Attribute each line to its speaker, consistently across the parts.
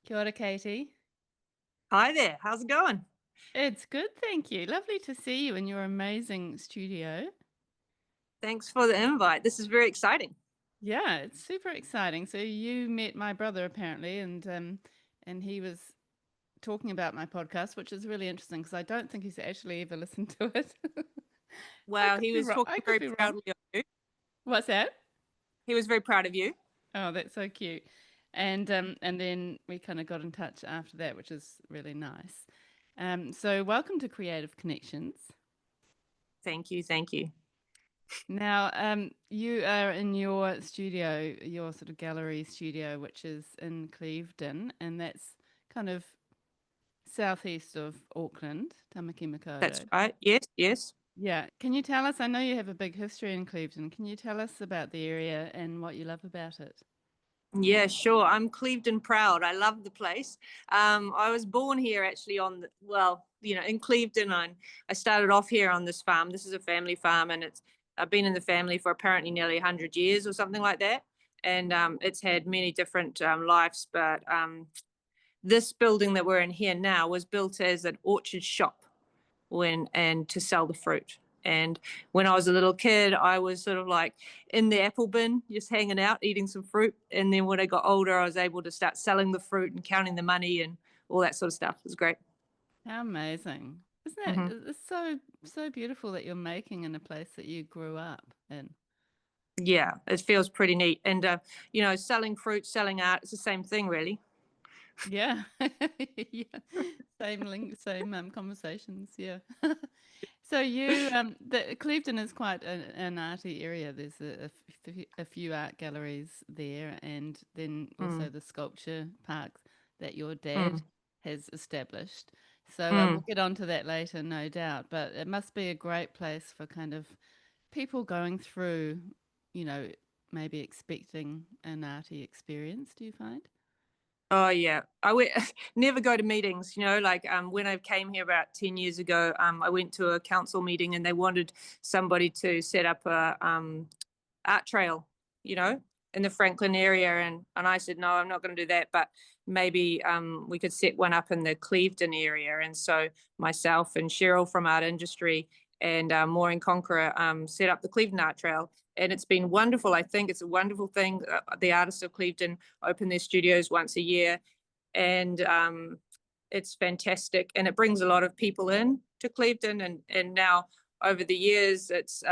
Speaker 1: Kia ora, Katie.
Speaker 2: Hi there. How's it going?
Speaker 1: It's good, thank you. Lovely to see you in your amazing studio.
Speaker 2: Thanks for the invite. This is very exciting.
Speaker 1: Yeah, it's super exciting. So you met my brother apparently, and he was talking about my podcast, which is really interesting because I don't think he's actually ever listened to it. I
Speaker 2: Well,
Speaker 1: could
Speaker 2: he
Speaker 1: be
Speaker 2: was
Speaker 1: wrong.
Speaker 2: talking
Speaker 1: I could
Speaker 2: very
Speaker 1: be wrong.
Speaker 2: proudly of you.
Speaker 1: What's that?
Speaker 2: He was very proud of you.
Speaker 1: Oh, that's so cute. And then we kind of got in touch after that, which is really nice. So welcome to Creative Connections.
Speaker 2: Thank you. Thank you.
Speaker 1: Now, you are in your studio, your sort of gallery studio, which is in Clevedon, and that's kind of southeast of Auckland, Tamaki
Speaker 2: That's
Speaker 1: Makaurau.
Speaker 2: right. Yes, yes.
Speaker 1: Yeah. Can you tell us? I know you have a big history in Clevedon. Can you tell us about the area and what you love about it?
Speaker 2: Yeah, sure. I'm Clevedon proud. I love the place. I was born here actually in Clevedon. I started off here on this farm. This is a family farm, and I've been in the family for apparently nearly 100 years or something like that. And it's had many different lives, but this building that we're in here now was built as an orchard shop and to sell the fruit. And when I was a little kid, I was sort of like in the apple bin, just hanging out, eating some fruit. And then when I got older, I was able to start selling the fruit and counting the money and all that sort of stuff. It was great.
Speaker 1: How amazing. Isn't it?
Speaker 2: Hmm.
Speaker 1: It's so beautiful that you're making in a place that you grew up in.
Speaker 2: Yeah, it feels pretty neat. And, selling fruit, selling art, it's the same thing, really.
Speaker 1: Yeah. Yeah. Same link, same conversations. Yeah. So the Clevedon is quite an arty area. There's a few art galleries there, and then also
Speaker 2: Mm,
Speaker 1: the sculpture parks that your dad
Speaker 2: mm,
Speaker 1: has established. So we'll
Speaker 2: mm.
Speaker 1: get onto that later, no doubt. But it must be a great place for kind of people going through, you know, maybe expecting an arty experience, do you find?
Speaker 2: Oh yeah, never go to meetings. Like when I came here about 10 years ago, I went to a council meeting and they wanted somebody to set up a art trail, you know, in the Franklin area, and I said no, I'm not going to do that, but maybe we could set one up in the Clevedon area. And so myself and Cheryl from Art Industry and Maureen Conqueror set up the Clevedon Art Trail, and it's been wonderful. I think it's a wonderful thing. The artists of Clevedon open their studios once a year, and it's fantastic, and it brings a lot of people in to Clevedon, and now over the years it's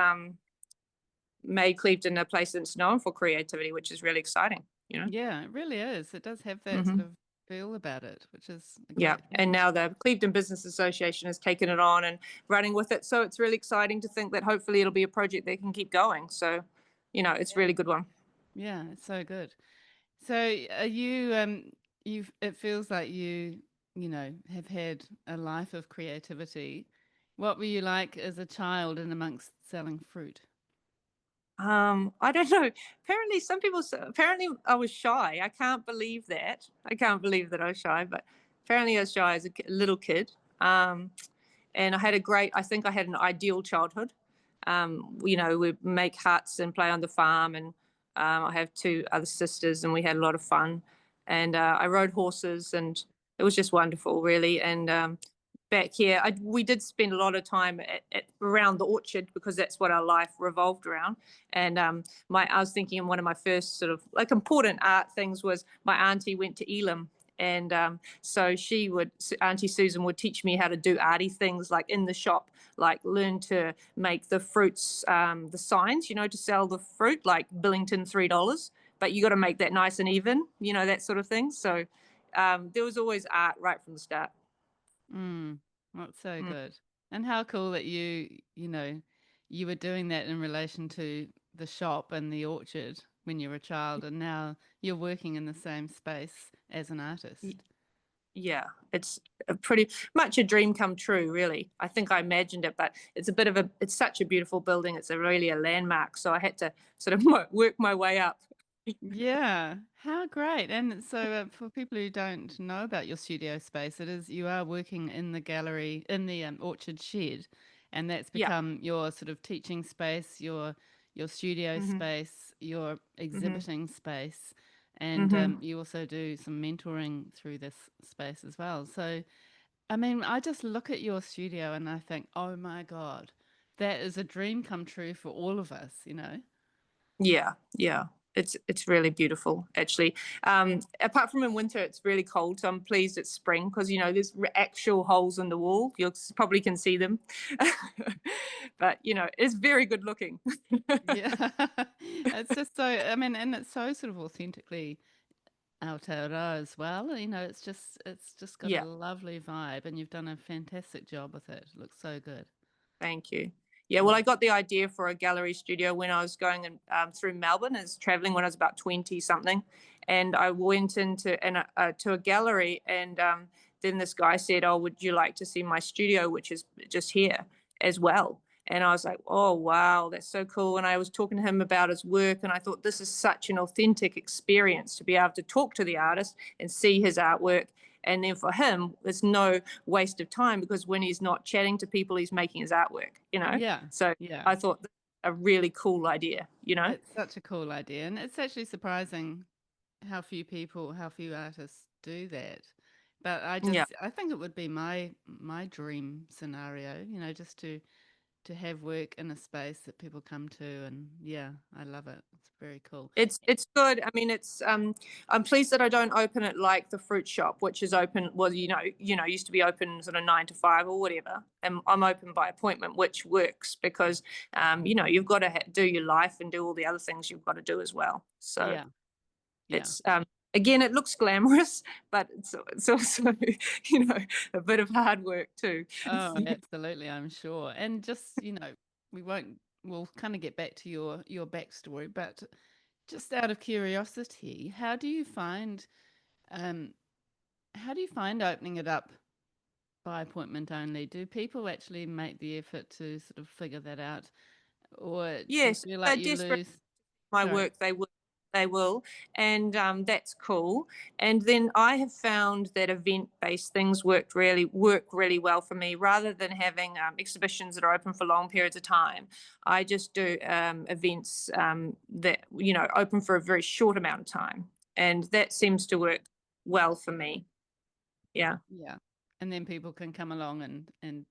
Speaker 2: made Clevedon a place that's known for creativity, which is really exciting.
Speaker 1: Yeah, it really is. It does have that sort
Speaker 2: Hmm.
Speaker 1: of feel about it, which is a
Speaker 2: Yeah,
Speaker 1: great
Speaker 2: and
Speaker 1: thing.
Speaker 2: now the Clevedon Business Association has taken it on and running with it. So it's really exciting to think that hopefully it'll be a project that can keep going. So, it's a really good one.
Speaker 1: Yeah, it's so good. So are you it feels like you have had a life of creativity. What were you like as a child and amongst selling fruit?
Speaker 2: I don't know. Apparently, apparently I was shy. I can't believe that. I can't believe that I was shy, but apparently I was shy as a little kid. And I think I had an ideal childhood. We make huts and play on the farm, and I have two other sisters, and we had a lot of fun. And I rode horses, and it was just wonderful, really. And back here, we did spend a lot of time around the orchard because that's what our life revolved around. And I was thinking one of my first sort of like important art things was my auntie went to Elam, and so Auntie Susan would teach me how to do arty things like in the shop, like learn to make the fruits, the signs, to sell the fruit, like Billington $3, but you got to make that nice and even, that sort of thing. So there was always art right from the start.
Speaker 1: Mm, that's so
Speaker 2: Mm.
Speaker 1: good. And how cool that you were doing that in relation to the shop and the orchard when you were a child, and now you're working in the same space as an artist.
Speaker 2: Yeah, it's a pretty much a dream come true, really. I think I imagined it, but it's such a beautiful building. It's really a landmark. So I had to sort of work my way up.
Speaker 1: Yeah, how great. And so for people who don't know about your studio space, you are working in the gallery in the Orchard Shed, and that's
Speaker 2: Yeah.
Speaker 1: become your sort of teaching space, your studio
Speaker 2: Hmm.
Speaker 1: space, your
Speaker 2: Hmm.
Speaker 1: exhibiting space. and you also do some mentoring through this space as well. So, I mean, I just look at your studio and I think, oh my God, that is a dream come true for all of us, you know?
Speaker 2: Yeah, yeah. It's really beautiful, actually. Apart from in winter, it's really cold, so I'm pleased it's spring because there's actual holes in the wall. You probably can see them, but it's very good looking.
Speaker 1: Yeah. It's just so, I mean, and it's so sort of authentically Aotearoa as well. You know, it's just got a
Speaker 2: Yeah.
Speaker 1: lovely vibe, and you've done a fantastic job with it. It looks so good.
Speaker 2: Thank you. Yeah, well,
Speaker 1: Mm.
Speaker 2: I got the idea for a gallery studio when I was going through Melbourne as traveling when I was about 20 something. And I went to a gallery, and then this guy said, "Oh, would you like to see my studio, which is just here as well?" And I was like, "Oh, wow, that's so cool." And I was talking to him about his work, and I thought this is such an authentic experience to be able to talk to the artist and see his artwork. And then for him, there's no waste of time because when he's not chatting to people, he's making his artwork.
Speaker 1: Yeah,
Speaker 2: So
Speaker 1: yeah.
Speaker 2: I thought a really cool idea.
Speaker 1: It's such a cool idea, and it's actually surprising how few people, how few artists do that. But
Speaker 2: Yeah.
Speaker 1: I think it would be my dream scenario, you know, just to have work in a space that people come to, and yeah, I love it. It's very cool.
Speaker 2: It's good. I mean, I'm pleased that I don't open it like the fruit shop, which is open. Well, used to be open sort of 9 to 5 or whatever. And I'm open by appointment, which works because you've got to do your life and do all the other things you've got to do as well. So
Speaker 1: Yeah, yeah.
Speaker 2: it's again, it looks glamorous, but it's also a bit of hard work too.
Speaker 1: Oh, absolutely, I'm sure. And just, you know, we'll kind of get back to your backstory, but just out of curiosity, um how do you find opening it up by appointment only? Do people actually make the effort to sort of figure that out? Or do you
Speaker 2: Yes,
Speaker 1: feel
Speaker 2: if
Speaker 1: like
Speaker 2: they're
Speaker 1: you
Speaker 2: desperate
Speaker 1: lose?
Speaker 2: my
Speaker 1: Sorry.
Speaker 2: work, they will, and that's cool. And then I have found that event-based things work really well for me. Rather than having exhibitions that are open for long periods of time, I just do events that open for a very short amount of time, and that seems to work well for me. Yeah.
Speaker 1: Yeah. And then people can come along and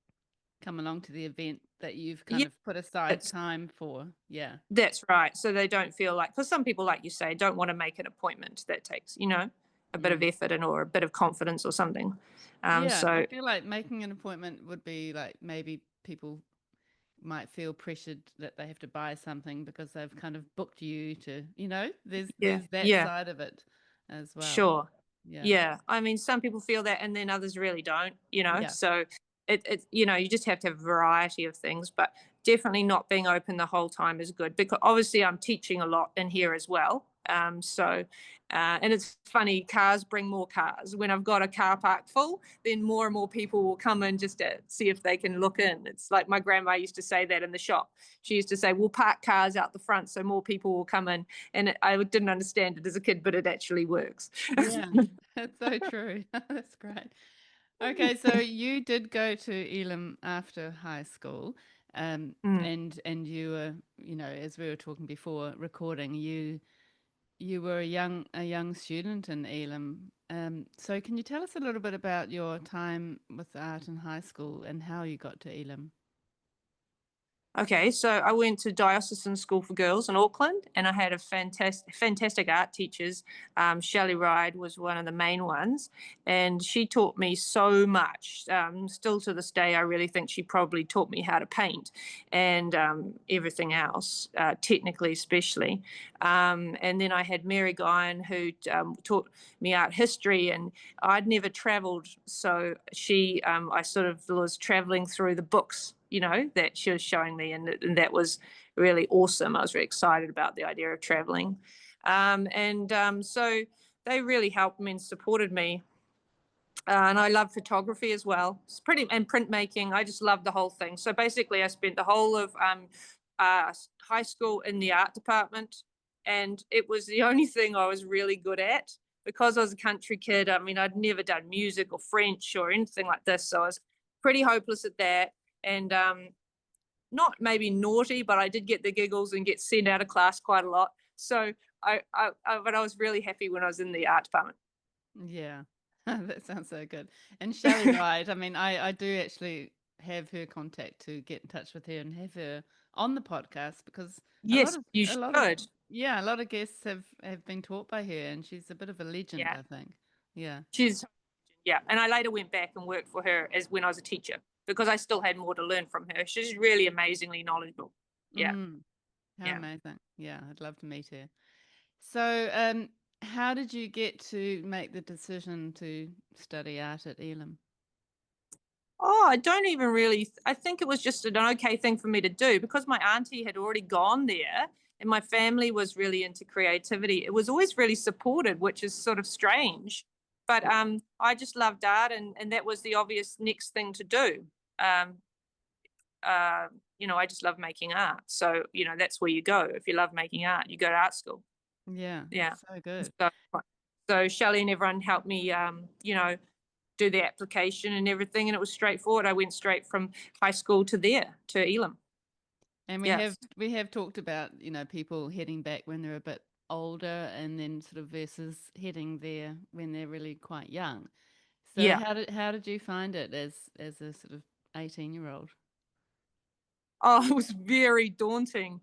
Speaker 1: come along to the event that you've kind
Speaker 2: Yeah,
Speaker 1: of put aside
Speaker 2: it's
Speaker 1: time for. Yeah.
Speaker 2: That's right. So they don't feel like, because some people, like you say, don't want to make an appointment. That takes, a bit of
Speaker 1: Mm.
Speaker 2: effort or a bit of confidence or something.
Speaker 1: Yeah, I
Speaker 2: So
Speaker 1: feel like making an appointment would be like maybe people might feel pressured that they have to buy something because they've kind of booked you to, you know,
Speaker 2: yeah,
Speaker 1: there's that
Speaker 2: yeah,
Speaker 1: side of it as well.
Speaker 2: sure.
Speaker 1: Yeah.
Speaker 2: Yeah. I mean, some people feel that and then others really don't.
Speaker 1: Yeah.
Speaker 2: So you just have to have a variety of things, but definitely not being open the whole time is good because obviously I'm teaching a lot in here as well. And it's funny, cars bring more cars. When I've got a car park full, then more and more people will come in just to see if they can look in. It's like my grandma used to say that in the shop. She used to say, "We'll park cars out the front so more people will come in." And I didn't understand it as a kid, but it actually works.
Speaker 1: Yeah. That's so true. That's great. Okay, so you did go to Elam after high school,
Speaker 2: Mm.
Speaker 1: and you were, you know, as we were talking before recording, you were a young student in Elam. So can you tell us a little bit about your time with art in high school and how you got to Elam?
Speaker 2: Okay, so I went to Diocesan School for Girls in Auckland, and I had a fantastic art teachers. Shelley Ride was one of the main ones, and she taught me so much. Still to this day, I really think she probably taught me how to paint and everything else, technically especially. And then I had Mary Guyan, who taught me art history, and I'd never travelled, so I sort of was travelling through the books that she was showing me, and that was really awesome. I was very excited about the idea of traveling. So they really helped me and supported me. And I love photography as well. And printmaking. I just love the whole thing. So basically, I spent the whole of high school in the art department, and it was the only thing I was really good at because I was a country kid. I mean, I'd never done music or French or anything like this, so I was pretty hopeless at that. And not maybe naughty, but I did get the giggles and get sent out of class quite a lot. So but I was really happy when I was in the art department.
Speaker 1: Yeah. That sounds so good. And Shelley Wright, I mean, I do actually have her contact to get in touch with her and have her on the podcast because
Speaker 2: Yes, you
Speaker 1: a lot of
Speaker 2: should.
Speaker 1: yeah, a lot of guests have been taught by her and she's a bit of a legend,
Speaker 2: Yeah,
Speaker 1: I think. Yeah.
Speaker 2: she's yeah. And I later went back and worked for her as when I was a teacher because I still had more to learn from her. She's really amazingly knowledgeable. Yeah,
Speaker 1: Mm, how
Speaker 2: yeah.
Speaker 1: amazing. Yeah, I'd love to meet her. So, how did you get to make the decision to study art at Elam?
Speaker 2: Oh, I don't even really. I think it was just an okay thing for me to do because my auntie had already gone there and my family was really into creativity. It was always really supported, which is sort of strange. But I just loved art, and that was the obvious next thing to do. Um, uh, I just love making art. So, that's where you go. If you love making art, you go to art school.
Speaker 1: Yeah,
Speaker 2: Yeah.
Speaker 1: so good.
Speaker 2: So Shelley and everyone helped me, do the application and everything, and it was straightforward. I went straight from high school to there to Elam.
Speaker 1: And
Speaker 2: Yes.
Speaker 1: we have talked about, people heading back when they're a bit older and then sort of versus heading there when they're really quite young. So
Speaker 2: Yeah.
Speaker 1: how did you find it as a sort of 18-year-old?
Speaker 2: Oh, it was very daunting.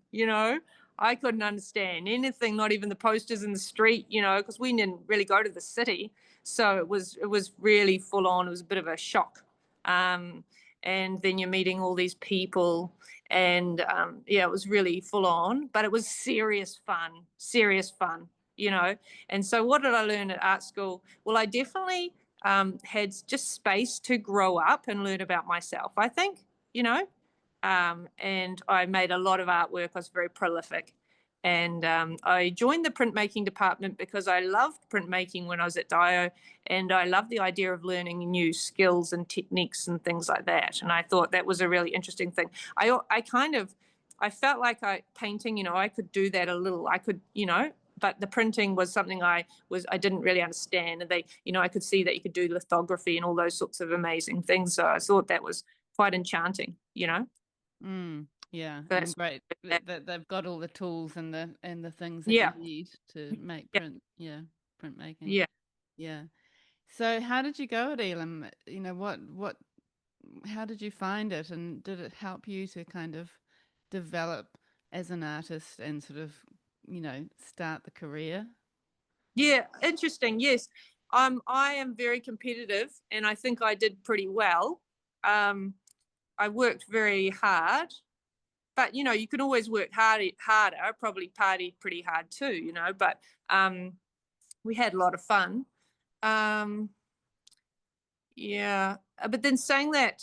Speaker 2: I couldn't understand anything, not even the posters in the street, because we didn't really go to the city. So it was really full on. It was a bit of a shock. Um, and then you're meeting all these people, and yeah, it was really full on, but it was serious fun, you know. And so, what did I learn at art school? Well, I definitely had just space to grow up and learn about myself. I think, you know. And I made a lot of artwork. I was very prolific. And I joined the printmaking department because I loved printmaking when I was at Dio, and I loved the idea of learning new skills and techniques and things like that. And I thought that was a really interesting thing. I felt like painting, I could do that a little. I could, but the printing was something I didn't really understand. And I could see that you could do lithography and all those sorts of amazing things. So I thought that was quite enchanting.
Speaker 1: Mm, yeah, and
Speaker 2: That's
Speaker 1: great that they've got all the tools and the things that you
Speaker 2: yeah,
Speaker 1: need to make
Speaker 2: yeah,
Speaker 1: printmaking.
Speaker 2: yeah.
Speaker 1: Yeah. So how did you go at Elam? How did you find it, and did it help you to kind of develop as an artist and sort of, start the career?
Speaker 2: Yeah, interesting. Yes. I am very competitive and I think I did pretty well. I worked very hard, but you can always work harder. I probably partied pretty hard too, but we had a lot of fun. Um, Yeah, but then saying that,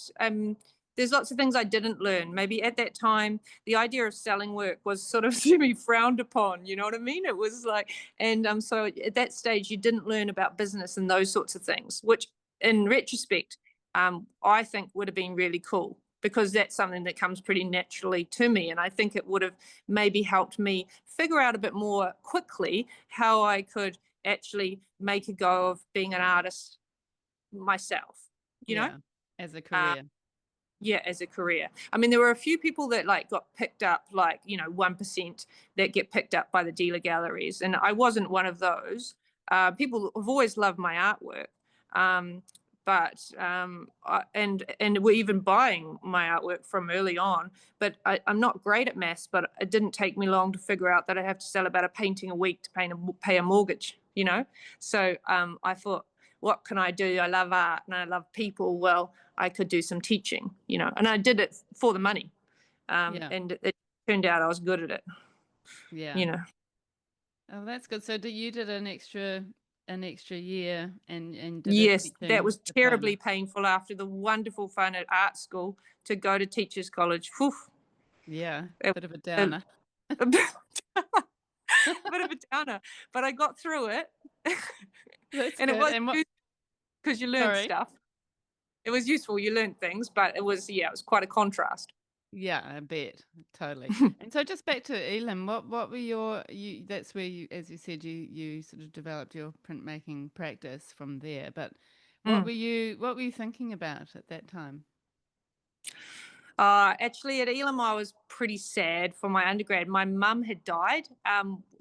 Speaker 2: there's lots of things I didn't learn. Maybe at that time, the idea of selling work was sort of semi frowned upon. You know what I mean? It was like, and so at that stage, you didn't learn about business and those sorts of things, which in retrospect, I think would have been really cool because that's something that comes pretty naturally to me. And I think it would have maybe helped me figure out a bit more quickly how I could actually make a go of being an artist myself, you know?
Speaker 1: Yeah, as a
Speaker 2: Uh,
Speaker 1: career.
Speaker 2: yeah, as a career. I mean, there were a few people that like got picked up, like, 1% that get picked up by the dealer galleries. And I wasn't one of those. People have always loved my artwork. Um, and were even buying my artwork from early on. But I'm not great at maths, but it didn't take me long to figure out that I have to sell about a painting a week to pay a mortgage. So I thought, what can I do? I love art and I love people. Well, I could do some teaching, and I did it for the money.
Speaker 1: Yeah.
Speaker 2: And it turned out I was good at it,
Speaker 1: Yeah.
Speaker 2: you know.
Speaker 1: Oh, that's good. So you did an extra year and did a
Speaker 2: Yes, that
Speaker 1: teaching
Speaker 2: was
Speaker 1: diploma.
Speaker 2: terribly painful after the wonderful fun at art school to go to teachers college. Whew,
Speaker 1: Yeah,
Speaker 2: it
Speaker 1: bit of a
Speaker 2: was
Speaker 1: downer.
Speaker 2: a bit of a downer, but I got through it.
Speaker 1: That's
Speaker 2: And it
Speaker 1: good.
Speaker 2: was
Speaker 1: And what?
Speaker 2: useful because you learned
Speaker 1: Sorry.
Speaker 2: stuff. It was useful. You learned things, but it was quite a contrast.
Speaker 1: Yeah, I bet. Totally. And so just back to Elam, what were that's where you, as you said, you sort of developed your printmaking practice from there. But
Speaker 2: Mm.
Speaker 1: what were you thinking about at that time?
Speaker 2: Actually, at Elam, I was pretty sad for my undergrad. My mum had died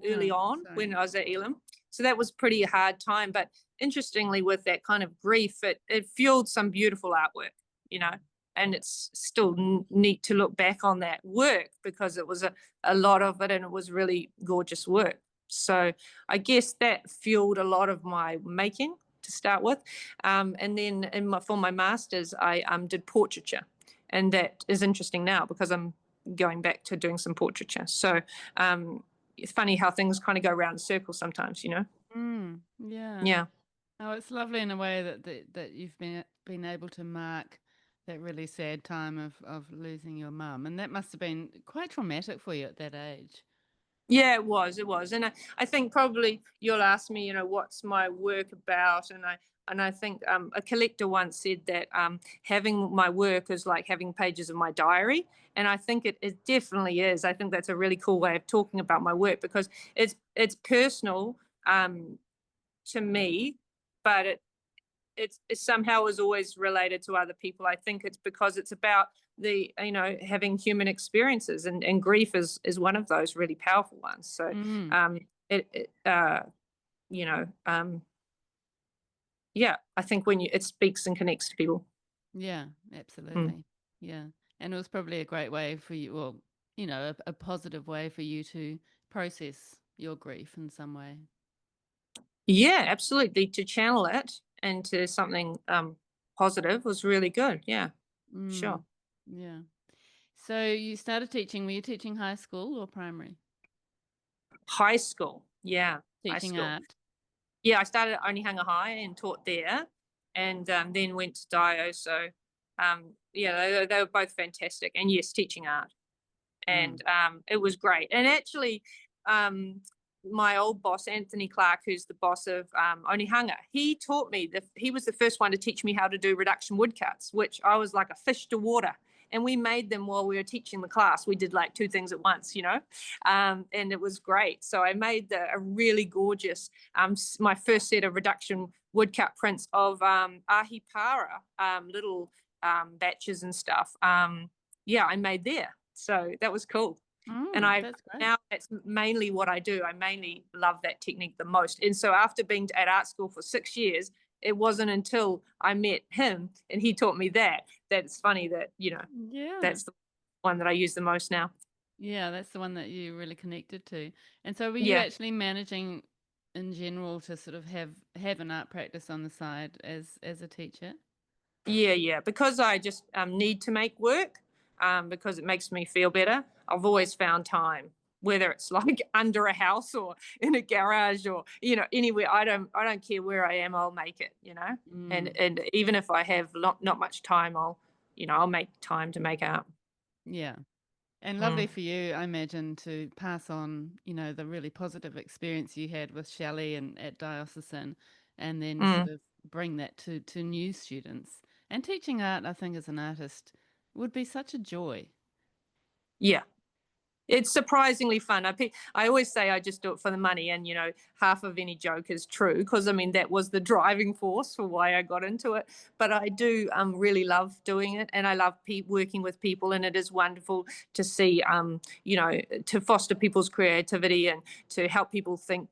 Speaker 2: early
Speaker 1: Oh,
Speaker 2: on
Speaker 1: sorry.
Speaker 2: when I was at Elam, so that was pretty hard time. But interestingly, with that kind of grief, it fueled some beautiful artwork, you know, and it's still neat to look back on that work because it was a lot of it, and it was really gorgeous work. So I guess that fueled a lot of my making to start with, and then for my masters, I did portraiture, and that is interesting now because I'm going back to doing some portraiture. So it's funny how things kind of go around in circles sometimes, you know.
Speaker 1: Yeah.
Speaker 2: Yeah.
Speaker 1: Oh, it's lovely in a way that you've been able to mark that really sad time of losing your mum, and that must have been quite traumatic for you at that age.
Speaker 2: Yeah, it was, and I think probably you'll ask me, you know, what's my work about, and I think a collector once said that having my work is like having pages of my diary, and I think it definitely is. I think that's a really cool way of talking about my work because it's personal to me, but it somehow is always related to other people. I think it's because it's about the, you know, having human experiences, and grief is one of those really powerful ones. So
Speaker 1: Mm.
Speaker 2: um it you know, yeah, I think when it speaks and connects to people.
Speaker 1: Yeah,
Speaker 2: Mm.
Speaker 1: absolutely. Yeah. And it was probably a great way for you, well, a positive way for you to process your grief in some way.
Speaker 2: Yeah, absolutely, to channel it into something positive was really good. Yeah, sure.
Speaker 1: Mm. Yeah. So you started teaching, were you teaching high school or primary?
Speaker 2: High school, yeah, high
Speaker 1: Teaching
Speaker 2: school.
Speaker 1: art.
Speaker 2: Yeah, I started at Onehunga High and taught there, and then went to Dio. So, yeah, they were both fantastic. And yes, teaching art,
Speaker 1: Mm.
Speaker 2: and it was great. And actually, um, my old boss, Anthony Clark, who's the boss of Onehunga, he taught me. He was the first one to teach me how to do reduction woodcuts, which I was like a fish to water. And we made them while we were teaching the class. We did like two things at once, you know, and it was great. So I made a really gorgeous, my first set of reduction woodcut prints of ahipara, little batches and stuff. Yeah, I made there. So that was cool. And
Speaker 1: Mm,
Speaker 2: I
Speaker 1: that's great.
Speaker 2: now that's mainly what I do. I mainly love that technique the most. And so after being at art school for 6 years, it wasn't until I met him and he taught me that it's funny that, you know,
Speaker 1: Yeah.
Speaker 2: that's the one that I use the most now.
Speaker 1: Yeah, that's the one that you really connected to. And so were you
Speaker 2: Yeah.
Speaker 1: actually managing in general to sort of have an art practice on the side as a teacher?
Speaker 2: Yeah. Because I just need to make work, because it makes me feel better. I've always found time, whether it's like under a house or in a garage or, you know, anywhere. I don't care where I am. I'll make it. You know,
Speaker 1: Mm,
Speaker 2: and even if I have not much time, I'll make time to make art.
Speaker 1: yeah. And lovely
Speaker 2: Mm.
Speaker 1: for you, I imagine, to pass on, the really positive experience you had with Shelley and at Diocesan, and then sort
Speaker 2: Mm.
Speaker 1: of bring that to new students. And teaching art, I think, as an artist, would be such a joy.
Speaker 2: Yeah. It's surprisingly fun. I always say I just do it for the money, and you know, half of any joke is true because I mean that was the driving force for why I got into it. But I do really love doing it, and I love working with people, and it is wonderful to see to foster people's creativity and to help people think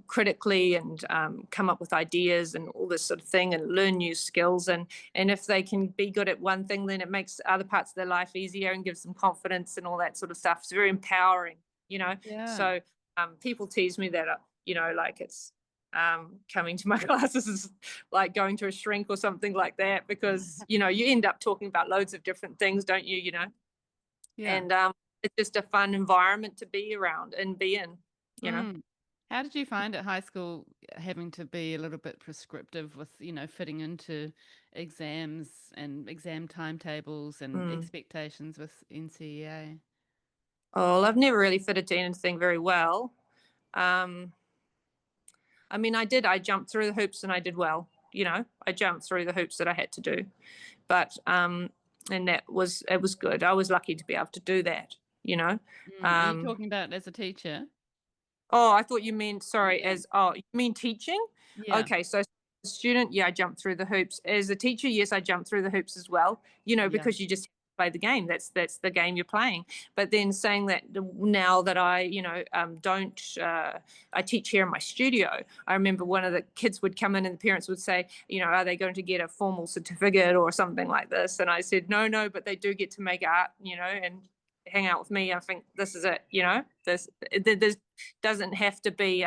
Speaker 2: critically and come up with ideas and all this sort of thing and learn new skills, and if they can be good at one thing, then it makes other parts of their life easier and gives them confidence and all that sort of stuff. It's very empowering, you know.
Speaker 1: Yeah.
Speaker 2: So people tease me that, like it's coming to my classes is like going to a shrink or something like that, because you know you end up talking about loads of different things, don't you? You know,
Speaker 1: Yeah.
Speaker 2: and it's just a fun environment to be around and be in. You know.
Speaker 1: Mm. How did you find at high school having to be a little bit prescriptive with, fitting into exams and exam timetables and
Speaker 2: Mm.
Speaker 1: expectations with NCEA?
Speaker 2: Oh, I've never really fitted to anything very well. Um, I mean, I jumped through the hoops and I did well. You know, I jumped through the hoops that I had to do, but and it was good. I was lucky to be able to do that. You know.
Speaker 1: Are you
Speaker 2: Um,
Speaker 1: talking about as a teacher?
Speaker 2: oh, I thought you meant sorry
Speaker 1: Yeah.
Speaker 2: as oh you mean teaching?
Speaker 1: Yeah.
Speaker 2: Okay, so student, yeah, I jumped through the hoops. As a teacher, yes, I jumped through the hoops as well,
Speaker 1: Yeah.
Speaker 2: because you just play the game. That's the game you're playing. But then saying that now that I, don't, I teach here in my studio. I remember one of the kids would come in and the parents would say, are they going to get a formal certificate or something like this? And I said, no, but they do get to make art, and hang out with me. I think this is it, this doesn't have to be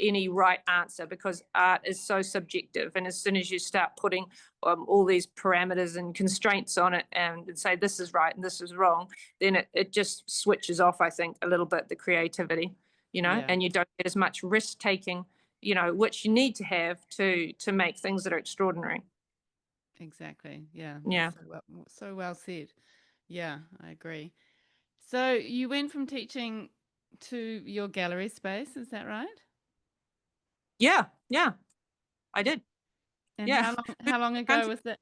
Speaker 2: any right answer, because art is so subjective, and as soon as you start putting all these parameters and constraints on it and say this is right and this is wrong, then it just switches off, I think, a little bit, the creativity,
Speaker 1: Yeah.
Speaker 2: and you don't get as much risk taking, which you need to have to make things that are extraordinary.
Speaker 1: Exactly. Yeah.
Speaker 2: Yeah.
Speaker 1: That's so well said. Yeah, I agree. So you went from teaching to your gallery space, is that right?
Speaker 2: Yeah, I did.
Speaker 1: And
Speaker 2: Yeah.
Speaker 1: how long ago
Speaker 2: Country,
Speaker 1: was that?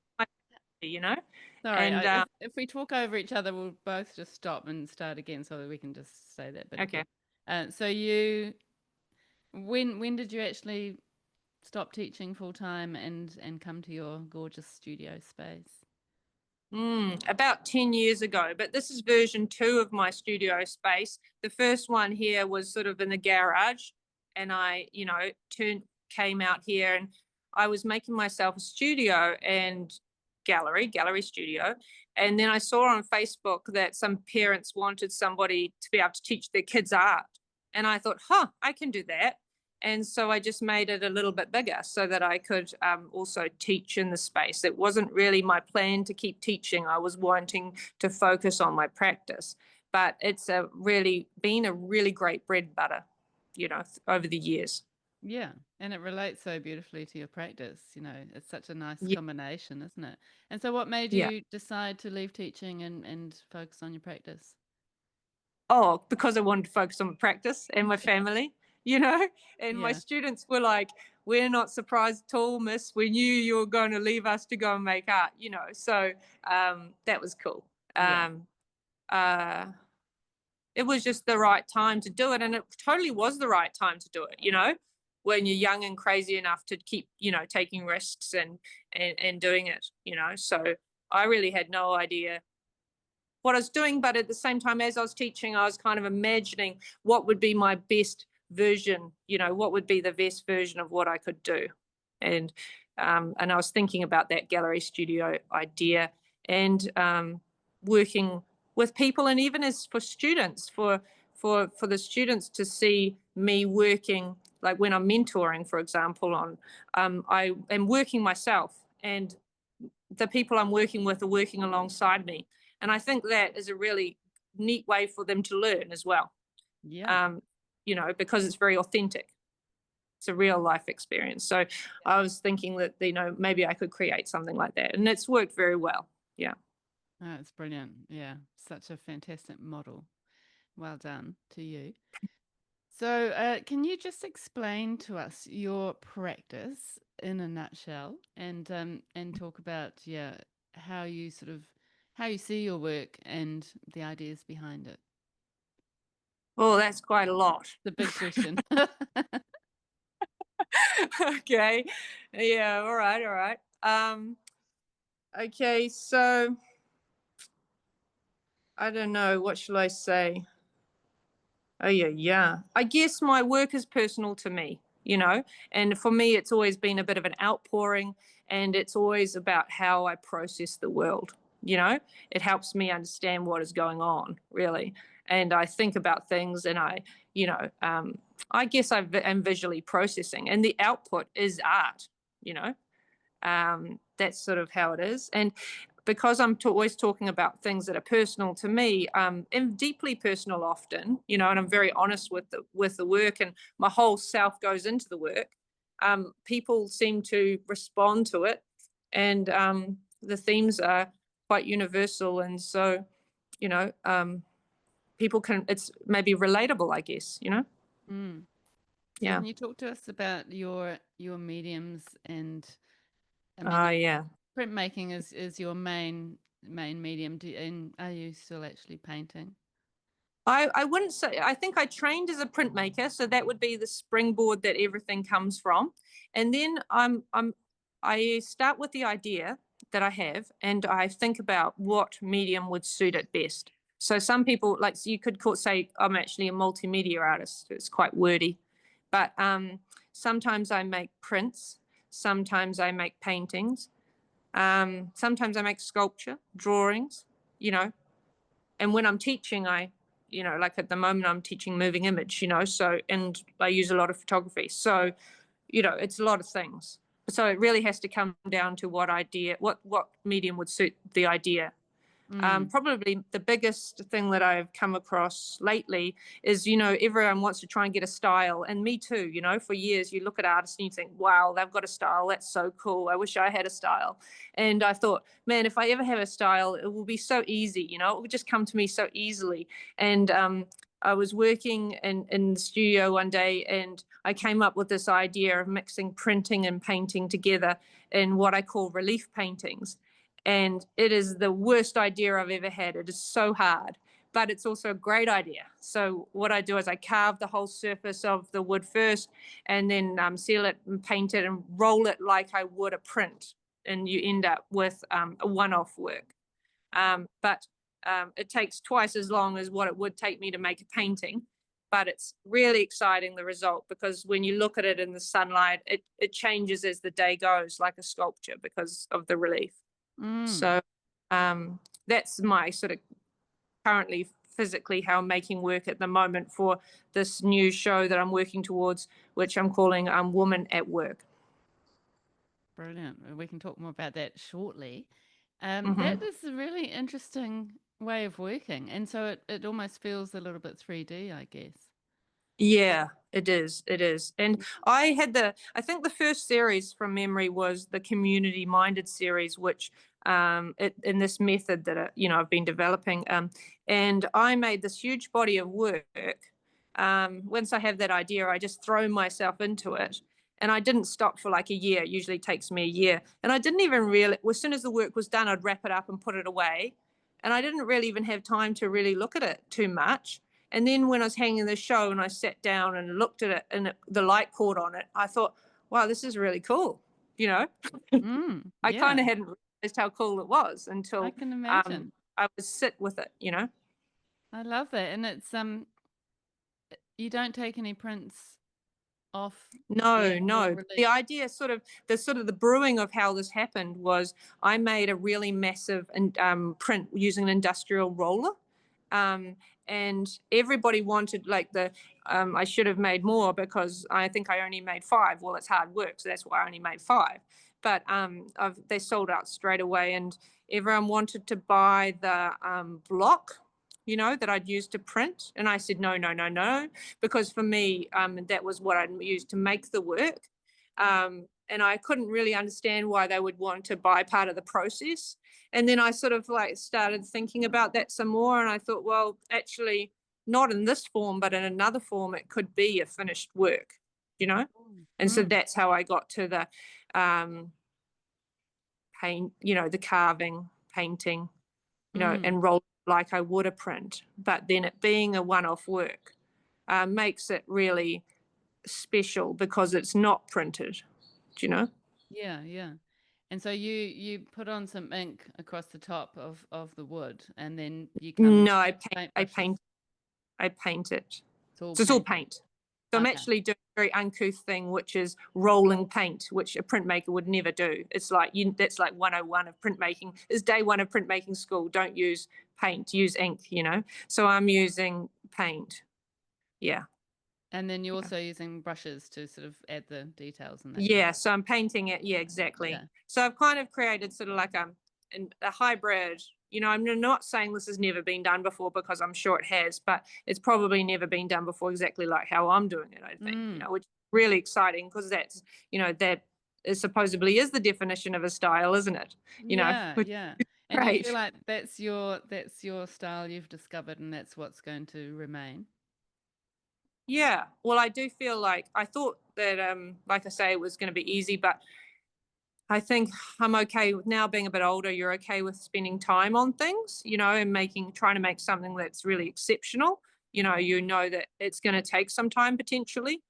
Speaker 2: you know
Speaker 1: Sorry,
Speaker 2: and
Speaker 1: if we talk over each other, we'll both just stop and start again so that we can just say that bit
Speaker 2: okay.
Speaker 1: again. So when did you actually stop teaching full time and come to your gorgeous studio space?
Speaker 2: About 10 years ago, but this is version 2 of my studio space. The first one here was sort of in the garage, and I, came out here, and I was making myself a studio and gallery studio. And then I saw on Facebook that some parents wanted somebody to be able to teach their kids art. And I thought, I can do that. And so I just made it a little bit bigger so that I could also teach in the space. It wasn't really my plan to keep teaching. I was wanting to focus on my practice. But it's been a really great bread and butter, over the years.
Speaker 1: Yeah, and it relates so beautifully to your practice. It's such a nice
Speaker 2: Yeah.
Speaker 1: combination, isn't it? And so what made
Speaker 2: Yeah.
Speaker 1: you decide to leave teaching and focus on your practice?
Speaker 2: Oh, because I wanted to focus on my practice and my family, and my
Speaker 1: Yeah,
Speaker 2: students were like, we're not surprised at all, miss. We knew you were going to leave us to go and make art, so that was cool.
Speaker 1: yeah,
Speaker 2: Uh, it was just the right time to do it. And it totally was the right time to do it, when you're young and crazy enough to keep, taking risks and doing it, So I really had no idea what I was doing, but at the same time, as I was teaching, I was kind of imagining what would be my best version, what would be the best version of what I could do. And I was thinking about that gallery studio idea, and working with people, and even as for students, for the students to see me working, like when I'm mentoring, for example, on I am working myself, and the people I'm working with are working alongside me. And I think that is a really neat way for them to learn as well,
Speaker 1: yeah.
Speaker 2: because it's very authentic. It's a real life experience. So I was thinking that, maybe I could create something like that. And it's worked very well. Yeah.
Speaker 1: Oh, it's brilliant. Yeah, such a fantastic model. Well done to you. So, can you just explain to us your practice in a nutshell, and talk about how you how you see your work and the ideas behind it?
Speaker 2: Oh, that's quite a lot.
Speaker 1: The big question.
Speaker 2: Okay. Yeah. All right. All right. Okay. So I don't know. What shall I say? Oh, yeah. I guess my work is personal to me, and for me, it's always been a bit of an outpouring, and it's always about how I process the world. It helps me understand what is going on, really. And I think about things, and I guess I am visually processing, and the output is art, you know. That's sort of how it is. And because I'm always talking about things that are personal to me, and deeply personal often, and I'm very honest with the work, and my whole self goes into the work. People seem to respond to it, and the themes are quite universal, and so people can. It's maybe relatable, I guess.
Speaker 1: Mm. So,
Speaker 2: Yeah.
Speaker 1: can you talk to us about your mediums and I mean,
Speaker 2: Yeah.
Speaker 1: printmaking is your main medium. And are you still actually painting?
Speaker 2: I wouldn't say. I think I trained as a printmaker, so that would be the springboard that everything comes from. And then I start with the idea that I have, and I think about what medium would suit it best. So some people, like, so you could say I'm actually a multimedia artist. It's quite wordy, but sometimes I make prints, sometimes I make paintings, sometimes I make sculpture, drawings. You know, and when I'm teaching, like at the moment I'm teaching moving image, so, and I use a lot of photography. So, it's a lot of things. So it really has to come down to what medium would suit the idea. Probably the biggest thing that I've come across lately is, everyone wants to try and get a style. And me too, for years you look at artists and you think, wow, they've got a style. That's so cool. I wish I had a style. And I thought, man, if I ever have a style, it will be so easy, it would just come to me so easily. And I was working in the studio one day and I came up with this idea of mixing printing and painting together in what I call relief paintings. And it is the worst idea I've ever had. It is so hard, but it's also a great idea. So what I do is I carve the whole surface of the wood first and then seal it and paint it and roll it like I would a print. And you end up with a one-off work. But it takes twice as long as what it would take me to make a painting. But it's really exciting, the result, because when you look at it in the sunlight, it changes as the day goes, like a sculpture, because of the relief. So that's my sort of currently physically how I'm making work at the moment for this new show that I'm working towards, which I'm calling Woman at Work.
Speaker 1: Brilliant. We can talk more about that shortly.
Speaker 2: Mm-hmm.
Speaker 1: That is a really interesting way of working. And so it almost feels a little bit 3D, I guess.
Speaker 2: Yeah, it is. It is. And I think the first series from memory was the community minded series, which in this method that, I've been developing. And I made this huge body of work. Once I have that idea, I just throw myself into it. And I didn't stop for like a year. It usually takes me a year. And I didn't even really, as soon as the work was done, I'd wrap it up and put it away. And I didn't really even have time to really look at it too much. And then when I was hanging the show and I sat down and looked at it and the light caught on it, I thought, wow, this is really cool. I kind of hadn't realized how cool it was until
Speaker 1: I can imagine.
Speaker 2: I would sit with it,
Speaker 1: I love that. And it's you don't take any prints off.
Speaker 2: No. The idea the brewing of how this happened was I made a really massive print using an industrial roller. And everybody wanted I should have made more because I think I only made 5. Well, it's hard work, so that's why I only made 5. But they sold out straight away, and everyone wanted to buy the block, that I'd used to print. And I said, no, because for me, that was what I'd used to make the work. And I couldn't really understand why they would want to buy part of the process. And then I sort of started thinking about that some more. And I thought, well, actually, not in this form, but in another form, it could be a finished work, And so that's how I got to the paint, the carving, painting, and roll like I would a print. But then it being a one-off work makes it really special because it's not printed, do you know?
Speaker 1: Yeah. And so you put on some ink across the top of the wood, and then you come.
Speaker 2: No, I paint it. It's all paint. So I'm actually doing a very uncouth thing, which is rolling paint, which a printmaker would never do. It's that's like 101 of printmaking. It's day 1 of printmaking school. Don't use paint, use ink, So I'm using paint. Yeah.
Speaker 1: And then you're also using brushes to sort of add the details and that.
Speaker 2: Yeah, so I'm painting it. Yeah, exactly. Yeah. So I've kind of created sort of like a hybrid. I'm not saying this has never been done before, because I'm sure it has, but it's probably never been done before exactly like how I'm doing it, I think, which is really exciting, because that's, that is supposedly is the definition of a style, isn't it?
Speaker 1: Yeah. And you feel like that's your style you've discovered, and that's what's going to remain.
Speaker 2: Yeah. Well, I do feel like I thought that, like I say, it was going to be easy, but I think I'm okay with now being a bit older. You're okay with spending time on things, and trying to make something that's really exceptional. you know that it's going to take some time potentially.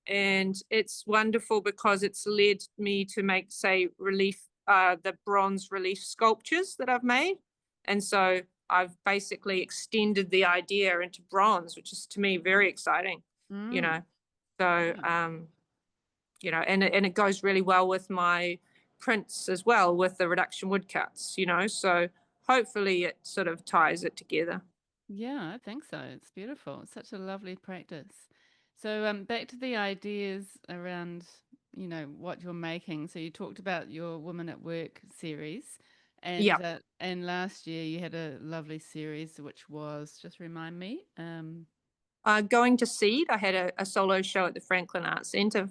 Speaker 2: And it's wonderful because it's led me to make, say, the bronze relief sculptures that I've made. And so I've basically extended the idea into bronze, which is to me very exciting, you know. So,
Speaker 1: Yeah.
Speaker 2: and it goes really well with my prints as well, with the reduction woodcuts, so hopefully it sort of ties it together.
Speaker 1: Yeah, I think so. It's beautiful. It's such a lovely practice. So, back to the ideas around, what you're making. So you talked about your Women at Work series,
Speaker 2: Yeah.
Speaker 1: and last year you had a lovely series which was, just remind me.
Speaker 2: Going to Seed, I had a solo show at the Franklin Arts Centre.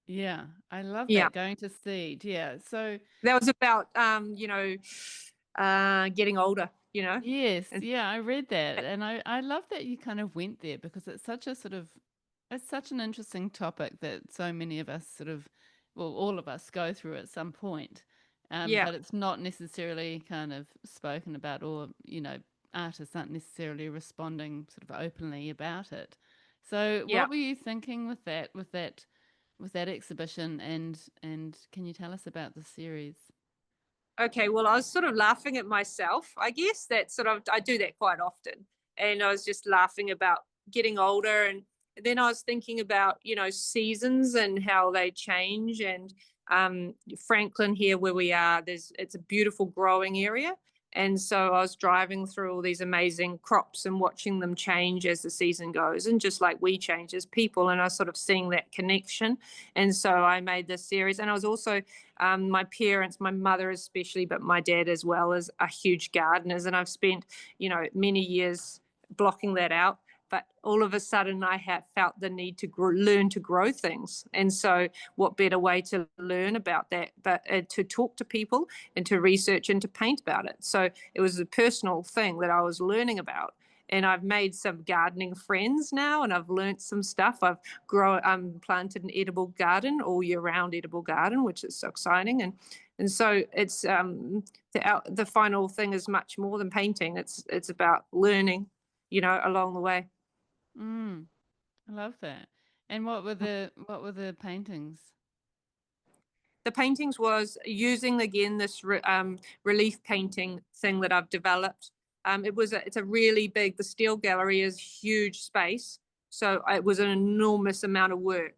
Speaker 1: Yeah, I love
Speaker 2: Yeah.
Speaker 1: that. Going to Seed. Yeah. So
Speaker 2: That was about, getting older,
Speaker 1: yes,
Speaker 2: and
Speaker 1: yeah, I read that, and I love that you kind of went there because it's such an interesting topic that so many of us well, all of us go through at some point,
Speaker 2: yeah,
Speaker 1: but it's not necessarily kind of spoken about, or artists aren't necessarily responding sort of openly about it. So,
Speaker 2: yeah.
Speaker 1: what were you thinking with that exhibition, and can you tell us about the series?
Speaker 2: Okay, well, I was sort of laughing at myself. I guess that I do that quite often. And I was just laughing about getting older. And then I was thinking about, seasons and how they change. And Franklin here where we are, it's a beautiful growing area. And so I was driving through all these amazing crops and watching them change as the season goes, and just like we change as people. And I was sort of seeing that connection. And so I made this series. And I was also my parents, my mother especially, but my dad as well, is a huge gardeners, and I've spent, many years blocking that out. But all of a sudden, I have felt the need to learn to grow things, and so what better way to learn about that but to talk to people and to research and to paint about it. So it was a personal thing that I was learning about. And I've made some gardening friends now, and I've learned some stuff. I've planted an edible garden, all year round edible garden, which is so exciting. And so it's the final thing is much more than painting. It's about learning, along the way.
Speaker 1: Mm, I love that. And what were the paintings?
Speaker 2: The paintings was using again this relief painting thing that I've developed. It's a really big. The steel gallery is huge space, so it was an enormous amount of work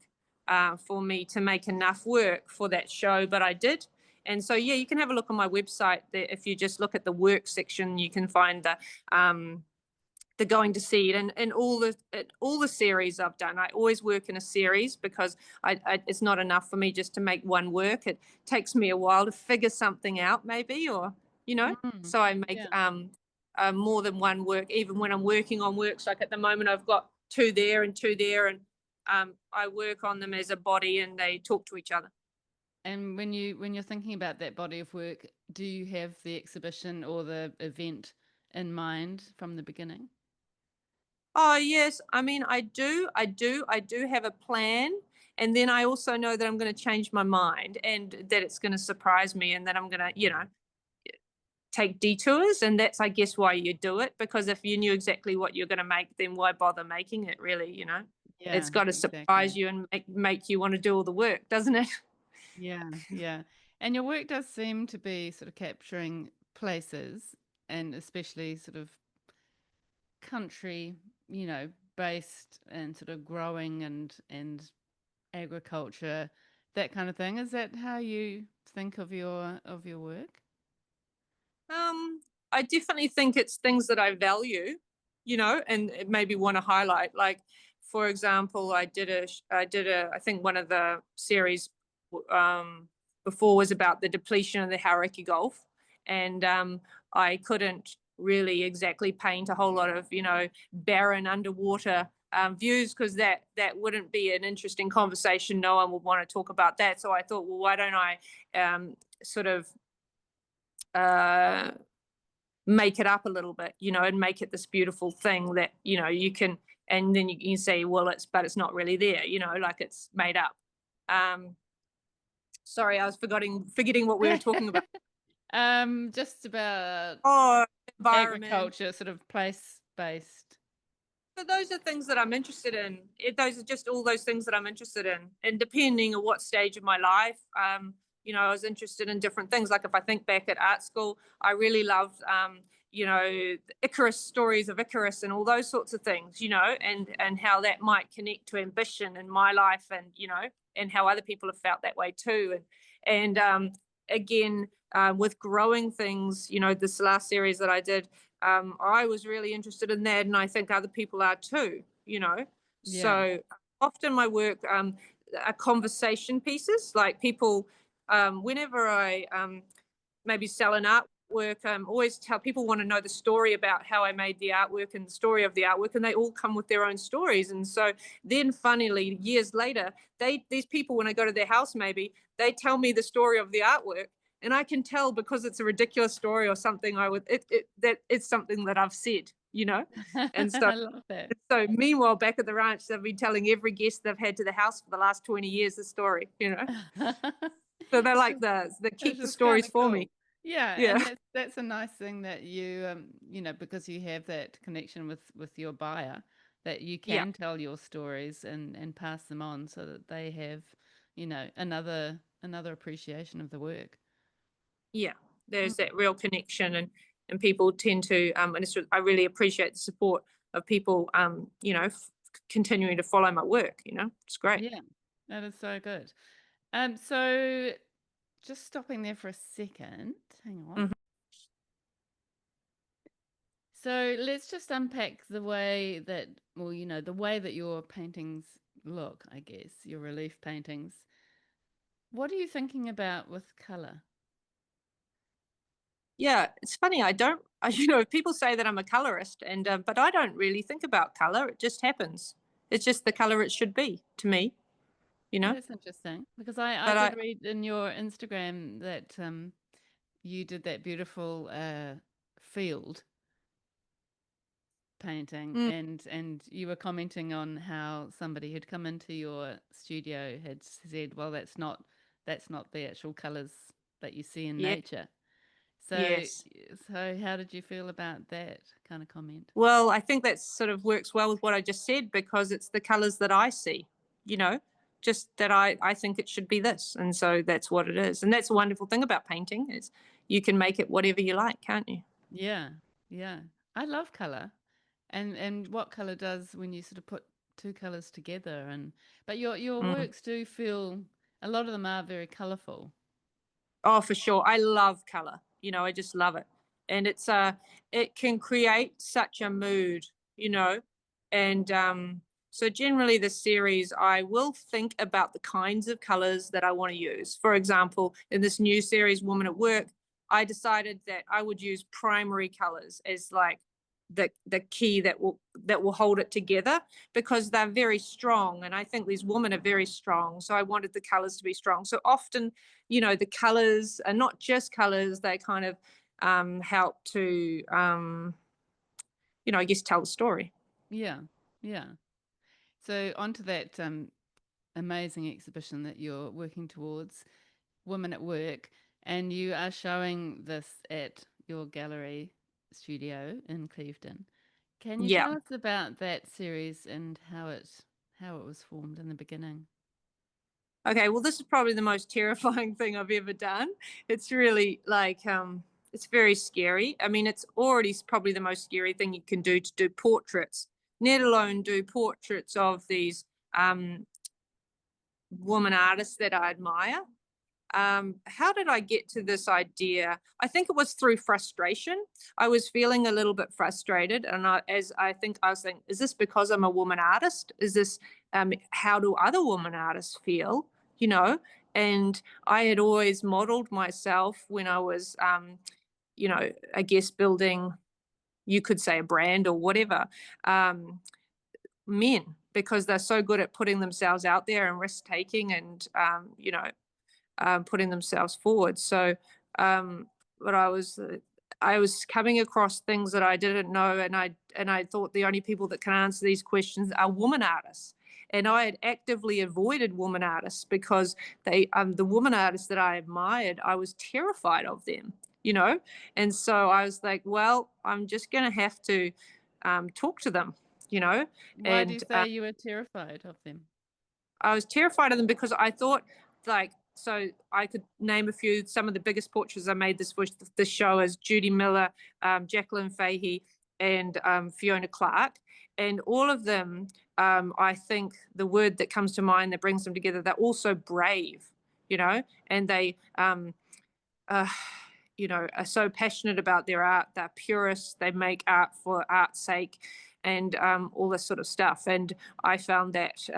Speaker 2: for me to make enough work for that show, but I did. And so yeah, you can have a look on my website. If you just look at the work section, you can find the Going to Seed and all the series I've done. I always work in a series because it's not enough for me just to make one work. It takes me a while to figure something out, maybe, or
Speaker 1: Mm,
Speaker 2: so I make
Speaker 1: yeah.
Speaker 2: more than one work. Even when I'm working on works, like at the moment, I've got two there and two there, and I work on them as a body, and they talk to each other.
Speaker 1: And when you're thinking about that body of work, do you have the exhibition or the event in mind from the beginning?
Speaker 2: Oh, yes. I mean, I do have a plan. And then I also know that I'm going to change my mind and that it's going to surprise me and that I'm going to, take detours. And that's, I guess, why you do it. Because if you knew exactly what you're going to make, then why bother making it, really? It's
Speaker 1: Yeah,
Speaker 2: got to surprise
Speaker 1: exactly.
Speaker 2: you and make you want to do all the work, doesn't it?
Speaker 1: Yeah, yeah. And your work does seem to be sort of capturing places, and especially sort of country, based and sort of growing and agriculture, that kind of thing. Is that how you think of your work?
Speaker 2: Um, I definitely think it's things that I value, and maybe want to highlight. Like, for example, I think one of the series um, before was about the depletion of the Hauraki Gulf, and I couldn't really exactly paint a whole lot of, barren underwater views because that wouldn't be an interesting conversation. No one would want to talk about that. So I thought, well, why don't I sort of uh, make it up a little bit, and make it this beautiful thing that, you can, and then you can say, well, it's not really there, like it's made up. Um, Sorry, I was forgetting what we were talking about.
Speaker 1: Just about
Speaker 2: Oh, environment.
Speaker 1: agriculture, sort of based?
Speaker 2: So those are things that I'm interested in. Those are just all those things that I'm interested in. And depending on what stage of my life, I was interested in different things. Like if I think back at art school, I really loved, the Icarus stories of Icarus and all those sorts of things, and how that might connect to ambition in my life, and how other people have felt that way too. And again, with growing things, this last series that I did, I was really interested in that, and I think other people are too,
Speaker 1: Yeah.
Speaker 2: So often my work are conversation pieces, like people, whenever I maybe sell an artwork, always tell people want to know the story about how I made the artwork and the story of the artwork, and they all come with their own stories. And so then funnily, years later, these people, when I go to their house, maybe they tell me the story of the artwork, and I can tell because it's a ridiculous story or something that it's something that I've said, and so
Speaker 1: I love that.
Speaker 2: so meanwhile back at the ranch they've been telling every guest they've had to the house for the last 20 years the story, so they're like the
Speaker 1: It's
Speaker 2: keep the
Speaker 1: just kind
Speaker 2: stories
Speaker 1: of
Speaker 2: for
Speaker 1: cool.
Speaker 2: me.
Speaker 1: Yeah, and
Speaker 2: Yeah.
Speaker 1: that's a nice thing that you because you have that connection with your buyer, that you
Speaker 2: Yeah.
Speaker 1: can tell your stories and pass them on so that they have, another appreciation of the work.
Speaker 2: Yeah, there's
Speaker 1: Mm.
Speaker 2: that real connection, and people tend to, and I really appreciate the support of people, continuing to follow my work. It's great.
Speaker 1: Yeah, that is so good. So just stopping there for a second. Hang on.
Speaker 2: Mhm.
Speaker 1: So let's just unpack the way that, well, the way that your paintings look, I guess, your relief paintings. What are you thinking about with color?
Speaker 2: Yeah, it's funny. I don't, people say that I'm a colorist, but I don't really think about color. It just happens. It's just the color it should be to me, you know.
Speaker 1: That's interesting because I
Speaker 2: But
Speaker 1: did read in your Instagram that you did that beautiful field painting,
Speaker 2: mm,
Speaker 1: and you were commenting on how somebody who'd come into your studio had said, well, that's not the actual colors that you see in
Speaker 2: yeah,
Speaker 1: nature. So
Speaker 2: yes.
Speaker 1: so how did you feel about that kind of comment?
Speaker 2: Well, I think that sort of works well with what I just said, because it's the colors that I see, you know, just that I think it should be this. And so that's what it is. And that's a wonderful thing about painting, is you can make it whatever you like, can't you?
Speaker 1: Yeah, yeah. I love color. And what color does when you sort of put two colors together, and but your
Speaker 2: Mm.
Speaker 1: works do feel, a lot of them are very colorful.
Speaker 2: Oh, for sure. I love color. I just love it. And it can create such a mood, you know. And so generally the series, I will think about the kinds of colors that I want to use. For example, in this new series, Woman at Work, I decided that I would use primary colors as like the key that will hold it together, because they're very strong, and I think these women are very strong, so I wanted the colors to be strong. So often, the colors are not just colors, they kind of help to I guess tell the story.
Speaker 1: Yeah, yeah. So onto that amazing exhibition that you're working towards, Women at Work, and you are showing this at your gallery studio in Clevedon. Can you
Speaker 2: Yeah.
Speaker 1: tell us about that series and how it was formed in the beginning?
Speaker 2: Okay, well, this is probably the most terrifying thing I've ever done. It's really like it's very scary. I mean, it's already probably the most scary thing you can do, to do portraits, let alone do portraits of these woman artists that I admire. How did I get to this idea? I think it was through frustration. I was feeling a little bit frustrated, and I think I was thinking, is this because I'm a woman artist? Is this how do other woman artists feel? You know, and I had always modeled myself when I was, I guess building, you could say, a brand or whatever. Um, Men, because they're so good at putting themselves out there and risk taking, and putting themselves forward. So, but I was coming across things that I didn't know, and I thought the only people that can answer these questions are woman artists. And I had actively avoided woman artists because the woman artists that I admired, I was terrified of them, you know. And so I was like, well, I'm just going to have to talk to them,
Speaker 1: Why do you
Speaker 2: and
Speaker 1: say you were terrified of them?
Speaker 2: I was terrified of them because I thought, like, so I could name a few. Some of the biggest portraits I made this show as Judy Miller, Jacqueline Fahey, and Fiona Clark, and all of them. I think the word that comes to mind that brings them together, they're also brave, and they, uh, are so passionate about their art. They're purists. They make art for art's sake, and all this sort of stuff. And I found that.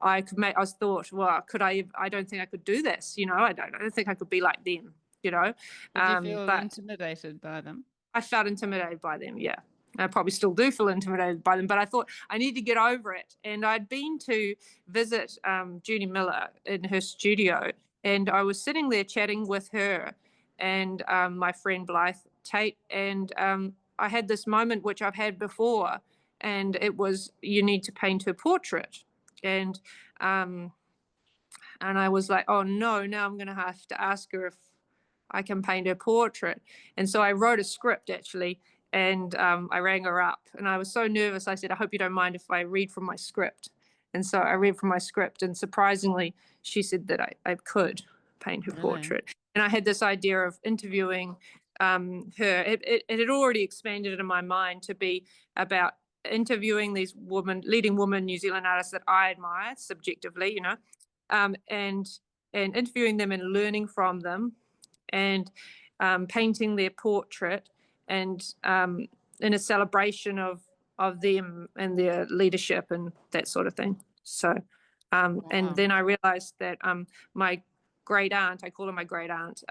Speaker 2: I could make. I was thought, well, could I? I don't think I could do this. I don't think I could be like them.
Speaker 1: Did you feel
Speaker 2: But
Speaker 1: intimidated by them?
Speaker 2: I felt intimidated by them. Yeah, I probably still do feel intimidated by them. But I thought I need to get over it. And I'd been to visit Judy Miller in her studio, and I was sitting there chatting with her and my friend Blythe Tate, and I had this moment which I've had before, and it was, you need to paint her portrait. And I was like, oh no, now I'm going to have to ask her if I can paint her portrait. And so I wrote a script actually, and I rang her up, and I was so nervous. I said, I hope you don't mind if I read from my script. And so I read from my script, and surprisingly, she said that I could paint her
Speaker 1: Really?
Speaker 2: portrait. And I had this idea of interviewing her. It had already expanded in my mind to be about interviewing these leading women New Zealand artists that I admire subjectively, and interviewing them and learning from them, and painting their portrait, and in a celebration of them and their leadership and that sort of thing. So, and
Speaker 1: Wow.
Speaker 2: then I realized that my great aunt, I call her my great aunt,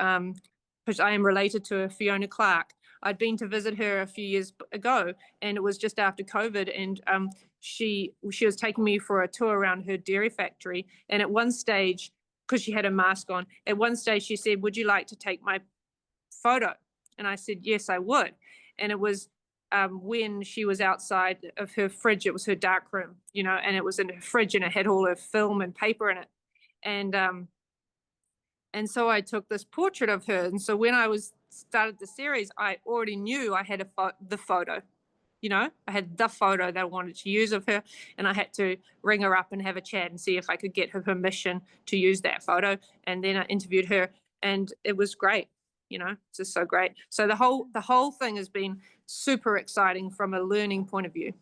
Speaker 2: because I am related to Fiona Clark. I'd been to visit her a few years ago, and it was just after COVID, and she was taking me for a tour around her dairy factory. And at one stage, because she had a mask on, at one stage she said, "Would you like to take my photo?" And I said, "Yes, I would." And it was when she was outside of her fridge. It was her dark room, and it was in her fridge, and it had all her film and paper in it. And so I took this portrait of her. And so when I started the series, I already knew I had the photo. I had the photo that I wanted to use of her, and I had to ring her up and have a chat and see if I could get her permission to use that photo. And then I interviewed her, and it was great. It's just so great. So the whole thing has been super exciting from a learning point of view.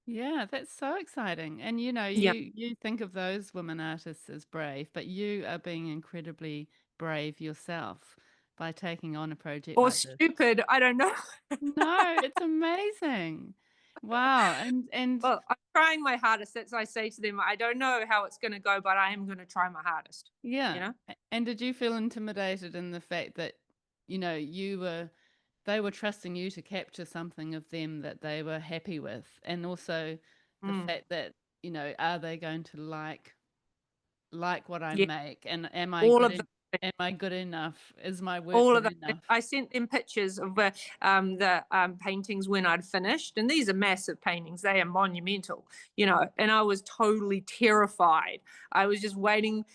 Speaker 1: Yeah, that's so exciting. And
Speaker 2: Yeah.
Speaker 1: you think of those women artists as brave, but you are being incredibly brave yourself by taking on a project
Speaker 2: Or
Speaker 1: like this.
Speaker 2: stupid, I don't know.
Speaker 1: No, it's amazing. Wow. And
Speaker 2: Well, I'm trying my hardest. That's I say to them. I don't know how it's going to go, but I am going to try my hardest. You
Speaker 1: yeah.
Speaker 2: know.
Speaker 1: And did you feel intimidated in the fact that, they were trusting you to capture something of them that they were happy with, and also the
Speaker 2: Mm.
Speaker 1: fact that, are they going to like what I
Speaker 2: Yeah.
Speaker 1: make, and am I
Speaker 2: All
Speaker 1: good
Speaker 2: of them.
Speaker 1: am I good enough? Is my work
Speaker 2: All of
Speaker 1: good
Speaker 2: that.
Speaker 1: enough?
Speaker 2: I sent them pictures of the paintings when I'd finished, and these are massive paintings. They are monumental, and I was totally terrified. I was just waiting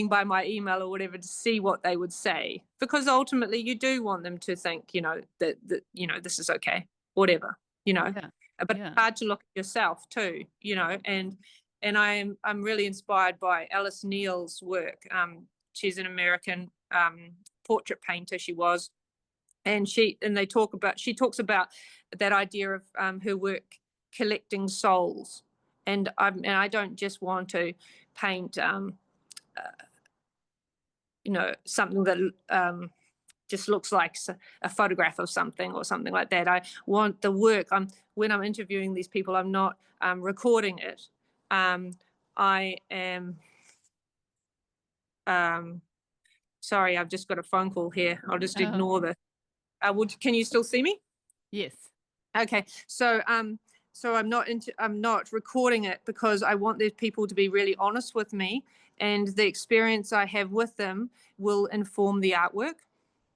Speaker 2: by my email or whatever to see what they would say, because ultimately you do want them to think, that this is okay, whatever,
Speaker 1: Yeah.
Speaker 2: but it's
Speaker 1: Yeah.
Speaker 2: hard to look at yourself too, and I'm really inspired by Alice Neal's work. She's an American portrait painter. She was, and she talks about that idea of her work collecting souls, and I don't just want to paint something that just looks like a photograph of something or something like that. I want the work. When I'm interviewing these people, I'm not recording it. I am. Sorry, I've just got a phone call here. I'll just
Speaker 1: Oh,
Speaker 2: ignore this. Can you still see me?
Speaker 1: yes.
Speaker 2: Okay. So I'm not recording it because I want these people to be really honest with me, and the experience I have with them will inform the artwork,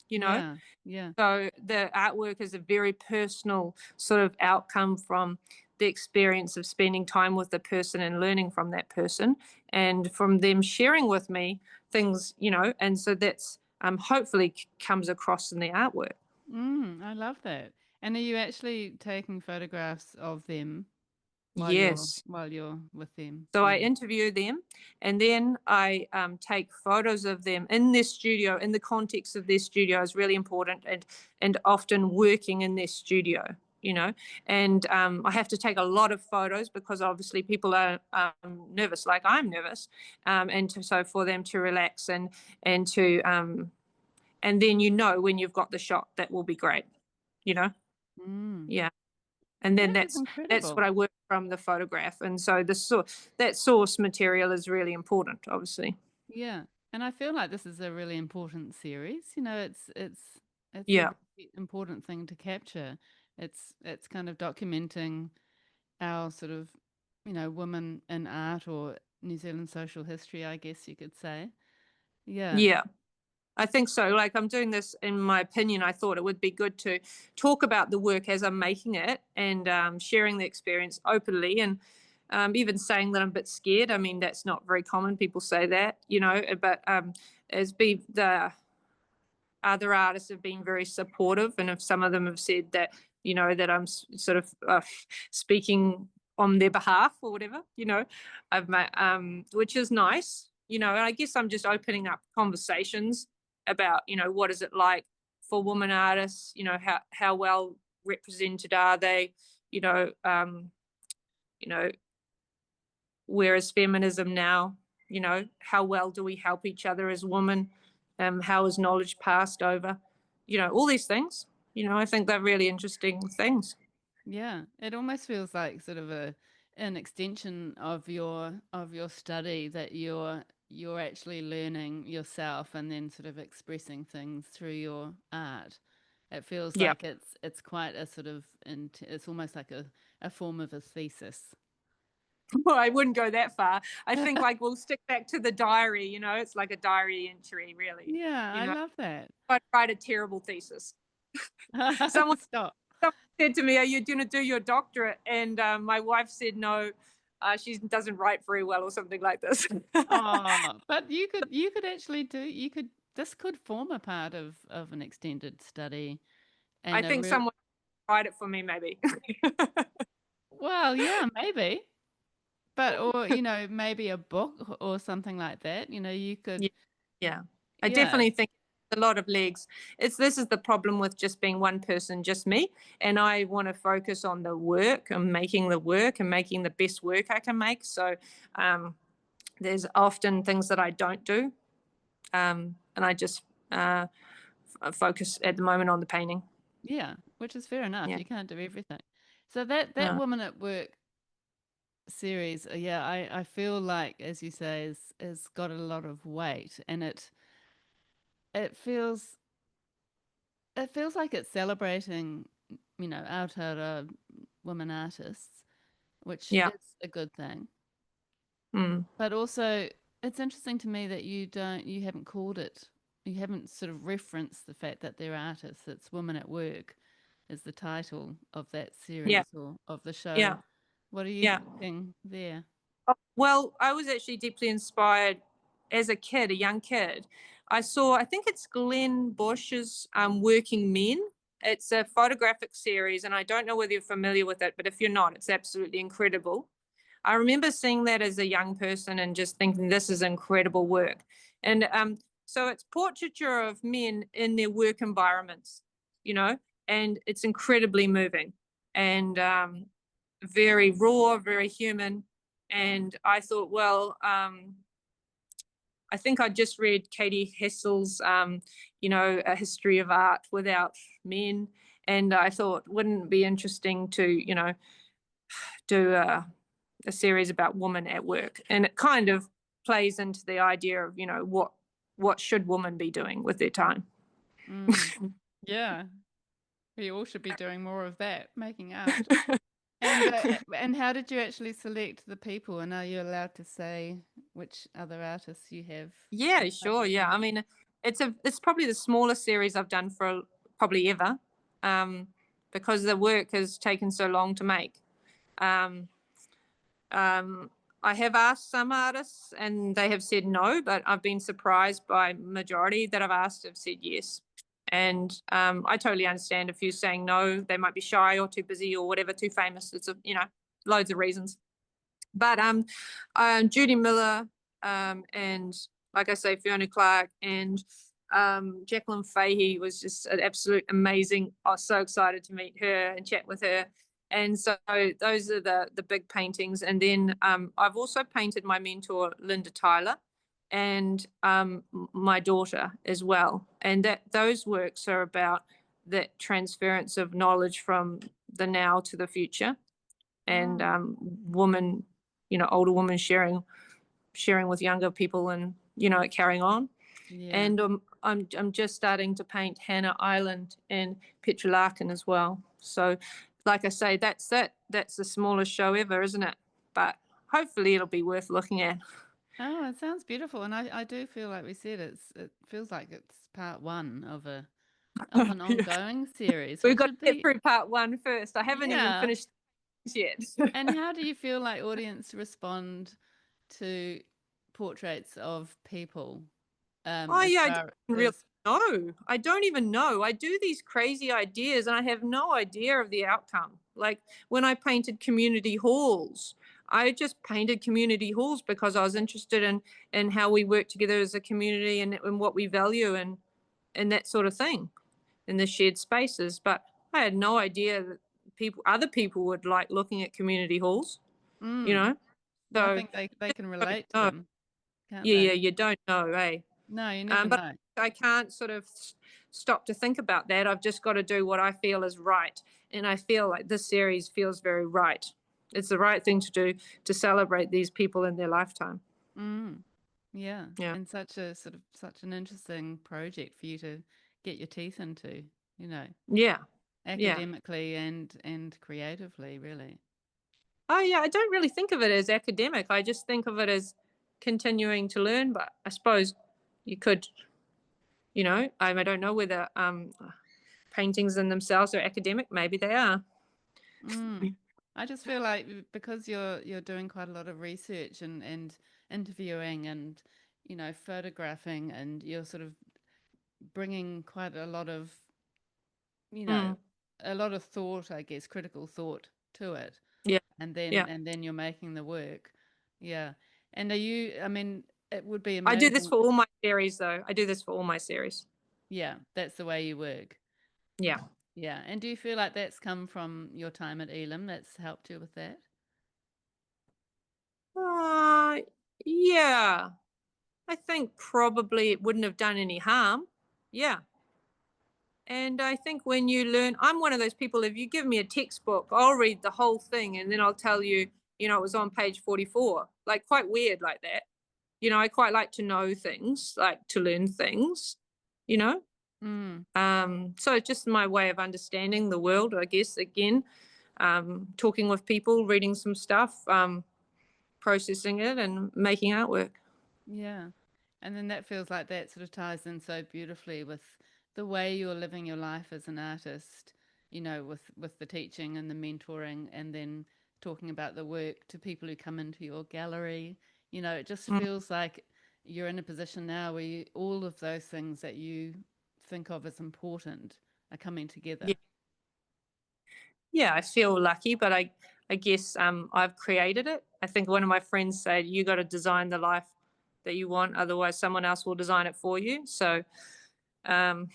Speaker 2: you know.
Speaker 1: Yeah. Yeah.
Speaker 2: So the artwork is a very personal sort of outcome from the experience of spending time with the person and learning from that person, and from them sharing with me things, and so that's hopefully comes across in the artwork.
Speaker 1: I love that. And are you actually taking photographs of them
Speaker 2: Yes.
Speaker 1: while you're with them?
Speaker 2: So I
Speaker 1: Yeah.
Speaker 2: interview them, and then I take photos of them in their studio, in the context of their studio is really important, and often working in their studio, you know. And I have to take a lot of photos because obviously people are nervous, like I'm nervous, so for them to relax and to and then when you've got the shot that will be great, you know.
Speaker 1: Mm.
Speaker 2: Yeah. And then
Speaker 1: That is
Speaker 2: that's what
Speaker 1: incredible.
Speaker 2: I work from the photograph, and so that source material is really important, obviously.
Speaker 1: Yeah. And I feel like this is a really important series. You know, it's a
Speaker 2: Yeah,
Speaker 1: really important thing to capture. It's kind of documenting our sort of, women in art or New Zealand social history, I guess you could say. Yeah.
Speaker 2: yeah, I think so. Like I'm doing this, in my opinion, I thought it would be good to talk about the work as I'm making it, and sharing the experience openly, and even saying that I'm a bit scared. I mean, that's not very common. People say that, but as be the other artists have been very supportive, and if some of them have said that, that I'm sort of speaking on their behalf or whatever, I've met, which is nice, and I guess I'm just opening up conversations about, what is it like for women artists, how well represented are they, you know, um, you know, where is feminism now? How well do we help each other as women? How is knowledge passed over? All these things. I think they're really interesting things.
Speaker 1: Yeah. It almost feels like sort of an extension of your study that you're actually learning yourself and then sort of expressing things through your art. It feels
Speaker 2: Yeah.
Speaker 1: like it's quite a sort of it's almost like a form of a thesis.
Speaker 2: Well, I wouldn't go that far. I think like we'll stick back to the diary. It's like a diary entry, really.
Speaker 1: Yeah,
Speaker 2: You
Speaker 1: I
Speaker 2: know,
Speaker 1: love that.
Speaker 2: I write a terrible thesis. Someone
Speaker 1: Stop.
Speaker 2: someone said to me, "Are you going to do your doctorate?" And my wife said, "No, she doesn't write very well," or something like this.
Speaker 1: Oh, but you could actually do you could this could form a part of an extended study
Speaker 2: I
Speaker 1: and a
Speaker 2: think
Speaker 1: real
Speaker 2: someone write it for me, maybe.
Speaker 1: well, yeah, maybe. But or maybe a book or something like that. You could
Speaker 2: Yeah, yeah. I
Speaker 1: yeah.
Speaker 2: definitely think it's a lot of legs. This is the problem with just being one person, just me. And I want to focus on the work and making the work and making the best work I can make. So um, there's often things that I don't do. And I just focus at the moment on the painting.
Speaker 1: Yeah, which is fair enough.
Speaker 2: Yeah.
Speaker 1: You can't do everything. So that
Speaker 2: Uh,
Speaker 1: woman at work series, yeah, I feel like, as you say, is got a lot of weight, and it feels it feels like it's celebrating, Aotearoa women artists, which
Speaker 2: yeah.
Speaker 1: is a good thing.
Speaker 2: Mm,
Speaker 1: But also, it's interesting to me that you haven't called it, you haven't sort of referenced the fact that they're artists. It's Women at Work is the title of that
Speaker 2: yeah.
Speaker 1: series or of the show.
Speaker 2: Yeah.
Speaker 1: What are you
Speaker 2: Yeah.
Speaker 1: thinking there?
Speaker 2: Well, I was actually deeply inspired as a kid, a young kid. I think it's Glenn Bush's Working Men. It's a photographic series, and I don't know whether you're familiar with it, but if you're not, it's absolutely incredible. I remember seeing that as a young person and just thinking this is incredible work. And so it's portraiture of men in their work environments, you know, and it's incredibly moving and very raw, very human. And I thought, well, I think I just read Katie Hessel's, A History of Art Without Men. And I thought, wouldn't it be interesting to, do a series about women at work? And it kind of plays into the idea of, what should women be doing with their time?
Speaker 1: Mm, yeah, we all should be doing more of that, making art. And how did you actually select the people? And are you allowed to say which other artists you have
Speaker 2: Yeah, sure. Yeah.
Speaker 1: represented?
Speaker 2: I mean, it's probably the smallest series I've done for probably ever, um, because the work has taken so long to make. Um, I have asked some artists and they have said no, but I've been surprised by majority that I've asked have said yes. And I totally understand if you're saying no, they might be shy or too busy or whatever, too famous. It's loads of reasons. But Judy Miller, and like I say, Fiona Clark and Jacqueline Fahey was just an absolute amazing. I was so excited to meet her and chat with her. And so those are the big paintings. And then I've also painted my mentor, Linda Tyler, and my daughter as well. And those works are about that transference of knowledge from the now to the future, and woman, older women sharing with younger people, and carrying on.
Speaker 1: Yeah.
Speaker 2: And I'm just starting to paint Hannah Island and Petra Larkin as well. So, like I say, that's the smallest show ever, isn't it? But hopefully it'll be worth looking at.
Speaker 1: Oh, it sounds beautiful, and I do feel like we said it feels like it's part one of an
Speaker 2: Yeah.
Speaker 1: ongoing series,
Speaker 2: We've
Speaker 1: which
Speaker 2: got to
Speaker 1: would
Speaker 2: get
Speaker 1: be
Speaker 2: through part one first. I haven't even
Speaker 1: yeah.
Speaker 2: finished yet.
Speaker 1: And how do you feel like audience respond to portraits of people?
Speaker 2: Oh
Speaker 1: As
Speaker 2: yeah, I don't
Speaker 1: far
Speaker 2: really
Speaker 1: as
Speaker 2: know. I don't even know. I do these crazy ideas and I have no idea of the outcome. Like when I painted community halls, I just painted community halls because I was interested in how we work together as a community, and what we value, and that sort of thing, in the shared spaces. But I had no idea that other people would like looking at community halls, you
Speaker 1: mm,
Speaker 2: know.
Speaker 1: I
Speaker 2: So
Speaker 1: think they can
Speaker 2: don't
Speaker 1: relate to
Speaker 2: know.
Speaker 1: them, can't
Speaker 2: Yeah,
Speaker 1: they?
Speaker 2: you don't know, eh?
Speaker 1: No, you never
Speaker 2: But
Speaker 1: know.
Speaker 2: I can't sort of stop to think about that. I've just got to do what I feel is right. And I feel like this series feels very right. It's the right thing to do to celebrate these people in their lifetime.
Speaker 1: Mm, yeah,
Speaker 2: Yeah.
Speaker 1: and such an interesting project for you to get your teeth into, you know,
Speaker 2: Yeah. Yeah.
Speaker 1: academically and creatively, really.
Speaker 2: Oh, yeah. I don't really think of it as academic. I just think of it as continuing to learn. But I suppose you could, I don't know whether paintings in themselves are academic. Maybe they are.
Speaker 1: Mm. I just feel like because you're doing quite a lot of research and interviewing and photographing, and you're sort of bringing quite a lot of you know
Speaker 2: Mm.
Speaker 1: a lot of thought, I guess, critical thought to it,
Speaker 2: Yeah.
Speaker 1: and
Speaker 2: Yeah.
Speaker 1: then you're making the work. Yeah. And I mean, it would be
Speaker 2: I do this
Speaker 1: amazing.
Speaker 2: for all my series, though. I do this for all my series.
Speaker 1: Yeah, that's the way you work.
Speaker 2: Yeah.
Speaker 1: Yeah. And do you feel like that's come from your time at Elam that's helped you with that?
Speaker 2: Uh, yeah. I think probably it wouldn't have done any harm. Yeah. And I think when you learn, I'm one of those people, if you give me a textbook, I'll read the whole thing and then I'll tell you, it was on page 44. Like quite weird like that. I quite like to know things, like to learn things, you know?
Speaker 1: Mm.
Speaker 2: So it's just my way of understanding the world, I guess, again, talking with people, reading some stuff, processing it and making artwork.
Speaker 1: Yeah. And then that feels like that sort of ties in so beautifully with the way you're living your life as an artist, with the teaching and the mentoring, and then talking about the work to people who come into your gallery. It just
Speaker 2: Mm,
Speaker 1: feels like you're in a position now where all of those things that you think of as important are coming
Speaker 2: yeah.
Speaker 1: together.
Speaker 2: Yeah, I feel lucky, but I guess I've created it. I think one of my friends said, you got to design the life that you want, otherwise someone else will design it for you. So, um,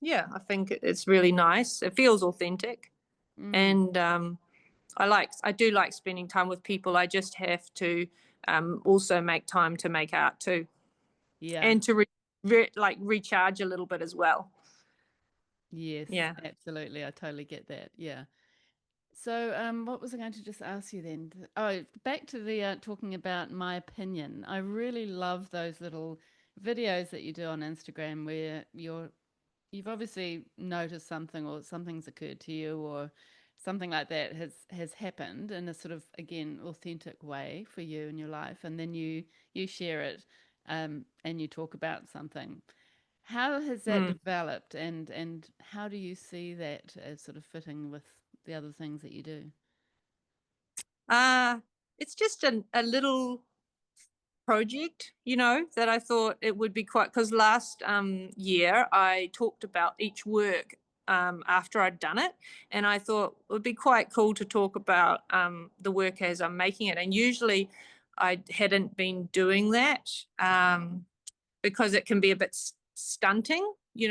Speaker 2: yeah, I think it's really nice. It feels authentic.
Speaker 1: Mm.
Speaker 2: And I do like spending time with people. I just have to also make time to make art too,
Speaker 1: Yeah.
Speaker 2: and to like recharge a little bit as well.
Speaker 1: Yes,
Speaker 2: Yeah.
Speaker 1: absolutely. I totally get that. Yeah. So, what was I going to just ask you then? Oh, back to the talking about my opinion. I really love those little videos that you do on Instagram where you've obviously noticed something, or something's occurred to you, or something like that has happened in a sort of, again, authentic way for you in your life, and then you share it, and you talk about something. How has that
Speaker 2: Mm.
Speaker 1: developed, and how do you see that as sort of fitting with the other things that you do?
Speaker 2: Uh, it's just a little. project, that I thought it would be quite, because last year I talked about each work after I'd done it, and I thought it would be quite cool to talk about the work as I'm making it. And usually I hadn't been doing that because it can be a bit stunting. You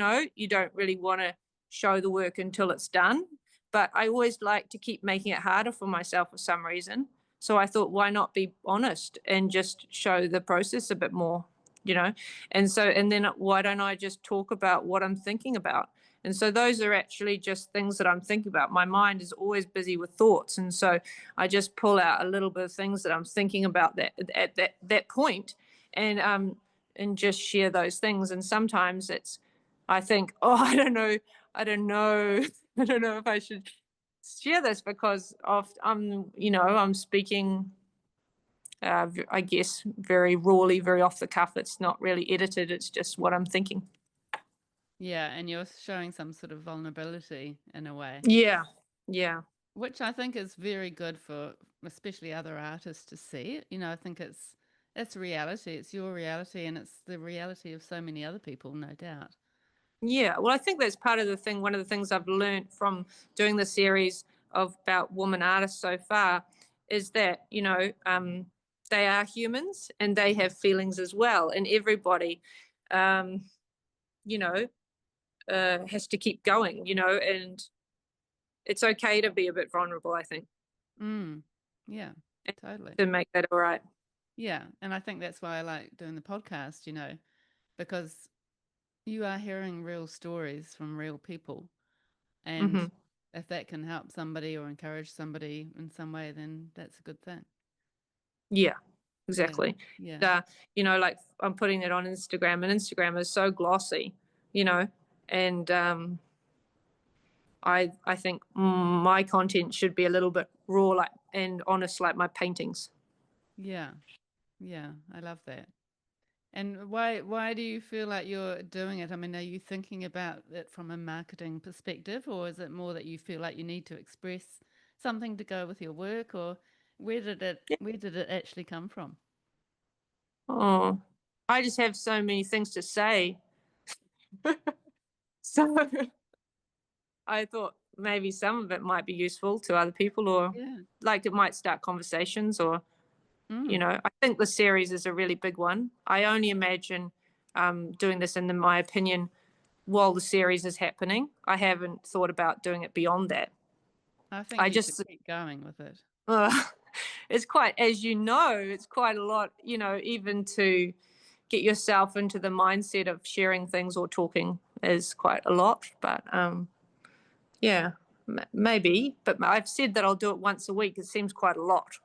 Speaker 2: don't really want to show the work until it's done, but I always like to keep making it harder for myself for some reason. So I thought, why not be honest and just show the process a bit more, and then why don't I just talk about what I'm thinking about? And so those are actually just things that I'm thinking about. My mind is always busy with thoughts, and so I just pull out a little bit of things that I'm thinking about at that point, and just share those things. And sometimes I think, oh, I don't know, I don't know if I should share this, because I'm speaking, I guess, very rawly, very off the cuff. It's not really edited. It's just what I'm thinking.
Speaker 1: Yeah, and you're showing some sort of vulnerability in a way.
Speaker 2: Yeah.
Speaker 1: Which I think is very good for especially other artists to see. I think it's reality. It's your reality, and it's the reality of so many other people, no doubt.
Speaker 2: Yeah, well, I think that's part of the thing. One of the things I've learned from doing the series about woman artists so far is that, they are humans and they have feelings as well. And everybody, you know, has to keep going, and it's okay to be a bit vulnerable, I think.
Speaker 1: Yeah, totally.
Speaker 2: To make that all right.
Speaker 1: Yeah, and I think that's why I like doing the podcast, because you are hearing real stories from real people. And if that can help somebody or encourage somebody in some way, then that's a good thing.
Speaker 2: Yeah, exactly.
Speaker 1: Yeah.
Speaker 2: Like I'm putting it on Instagram, and Instagram is so glossy, and I think my content should be a little bit raw, and honest, like my paintings.
Speaker 1: Yeah. Yeah. I love that. And why do you feel like you're doing it? I mean, are you thinking about it from a marketing perspective, or is it more that you feel like you need to express something to go with your work, or where did it actually come from?
Speaker 2: Oh, I just have so many things to say. So I thought maybe some of it might be useful to other people, or
Speaker 1: Yeah.
Speaker 2: like it might start conversations, or
Speaker 1: Mm.
Speaker 2: I think the series is a really big one. I only imagine doing this, in my opinion, while the series is happening. I haven't thought about doing it beyond that.
Speaker 1: I think
Speaker 2: I
Speaker 1: you should
Speaker 2: just
Speaker 1: keep going with it.
Speaker 2: it's quite, as it's quite a lot, even to get yourself into the mindset of sharing things or talking is quite a lot. But yeah, maybe. But I've said that I'll do it once a week. It seems quite a lot,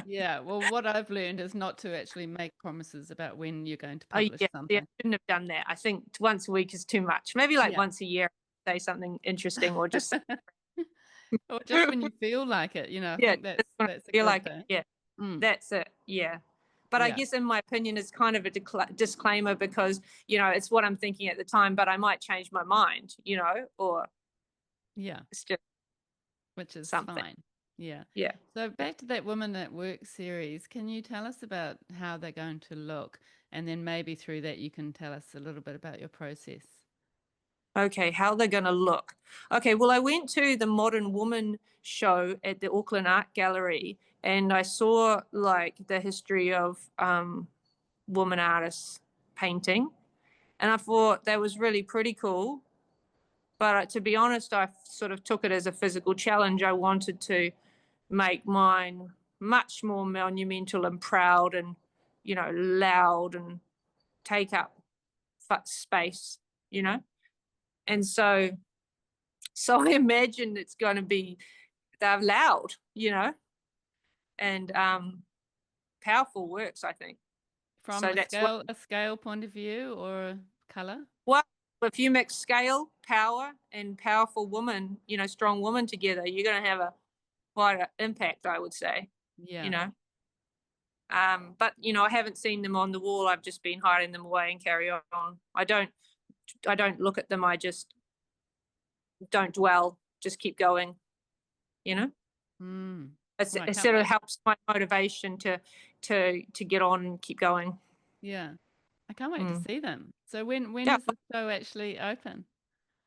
Speaker 1: Yeah. Well, what I've learned is not to actually make promises about when you're going to
Speaker 2: Oh,
Speaker 1: publish
Speaker 2: yeah, I
Speaker 1: something.
Speaker 2: shouldn't have done that. I think once a week is too much. Maybe like
Speaker 1: Yeah.
Speaker 2: once a year, say something interesting, or just
Speaker 1: Or just when you feel like it, I
Speaker 2: yeah,
Speaker 1: think
Speaker 2: just when
Speaker 1: that's a
Speaker 2: I feel
Speaker 1: good
Speaker 2: like
Speaker 1: thing.
Speaker 2: yeah,
Speaker 1: Mm.
Speaker 2: that's it. Yeah. But I
Speaker 1: Yeah.
Speaker 2: guess, in my opinion, it's kind of a disclaimer, because it's what I'm thinking at the time, but I might change my mind, or
Speaker 1: Yeah.
Speaker 2: it's just
Speaker 1: Which is
Speaker 2: something.
Speaker 1: fine. Yeah.
Speaker 2: Yeah.
Speaker 1: So back to that Women at Work series, can you tell us about how they're going to look? And then maybe through that you can tell us a little bit about your process.
Speaker 2: Okay, how they're going to look. Okay, well, I went to the Modern Woman show at the Auckland Art Gallery, and I saw like the history of woman artists painting, and I thought that was really pretty cool. But to be honest, I sort of took it as a physical challenge. I wanted to make mine much more monumental and proud, and loud, and take up space, and so I imagine it's going to be, they're loud, and powerful works, I think.
Speaker 1: From
Speaker 2: So that's what,
Speaker 1: a scale point of view or color?
Speaker 2: well, if you mix scale, power, and powerful woman, strong woman together, you're going to have quite an impact, I would say.
Speaker 1: Yeah.
Speaker 2: you know but I haven't seen them on the wall. I've just been hiding them away and carry on. I don't look at them. I just don't dwell, just keep going.
Speaker 1: Mm.
Speaker 2: It
Speaker 1: Right.
Speaker 2: sort of helps my motivation to get on and keep going.
Speaker 1: Yeah. I can't wait to see them. So when
Speaker 2: Yeah.
Speaker 1: does the show actually open?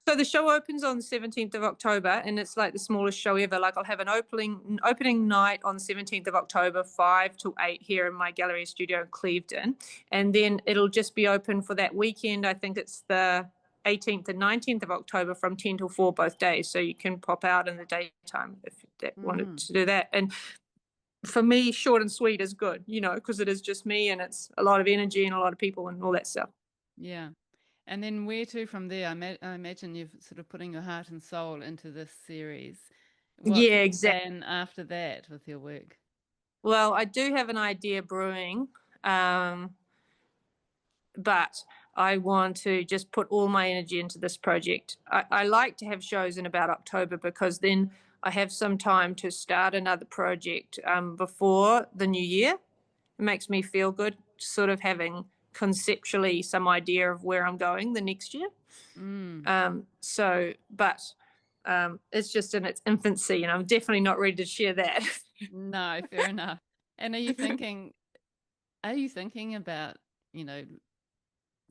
Speaker 2: So the show opens on the 17th of October, and it's like the smallest show ever. Like I'll have an opening night on the 17th of October, 5 to 8 here in my gallery studio in Clevedon. And then it'll just be open for that weekend. I think it's the 18th and 19th of October from 10 till 4 both days. So you can pop out in the daytime if you wanted to do that. And for me, short and sweet is good, because it is just me and it's a lot of energy and a lot of people and all that stuff.
Speaker 1: Yeah. And then where to from there? I imagine you've sort of putting your heart and soul into this series. What's
Speaker 2: Yeah,
Speaker 1: the
Speaker 2: exactly.
Speaker 1: plan after that with your work?
Speaker 2: Well, I do have an idea brewing, but I want to just put all my energy into this project. I like to have shows in about October because then I have some time to start another project before the new year. It makes me feel good, sort of having conceptually some idea of where I'm going the next year. It's just in its infancy, and I'm definitely not ready to share that.
Speaker 1: No, fair enough. And are you thinking about,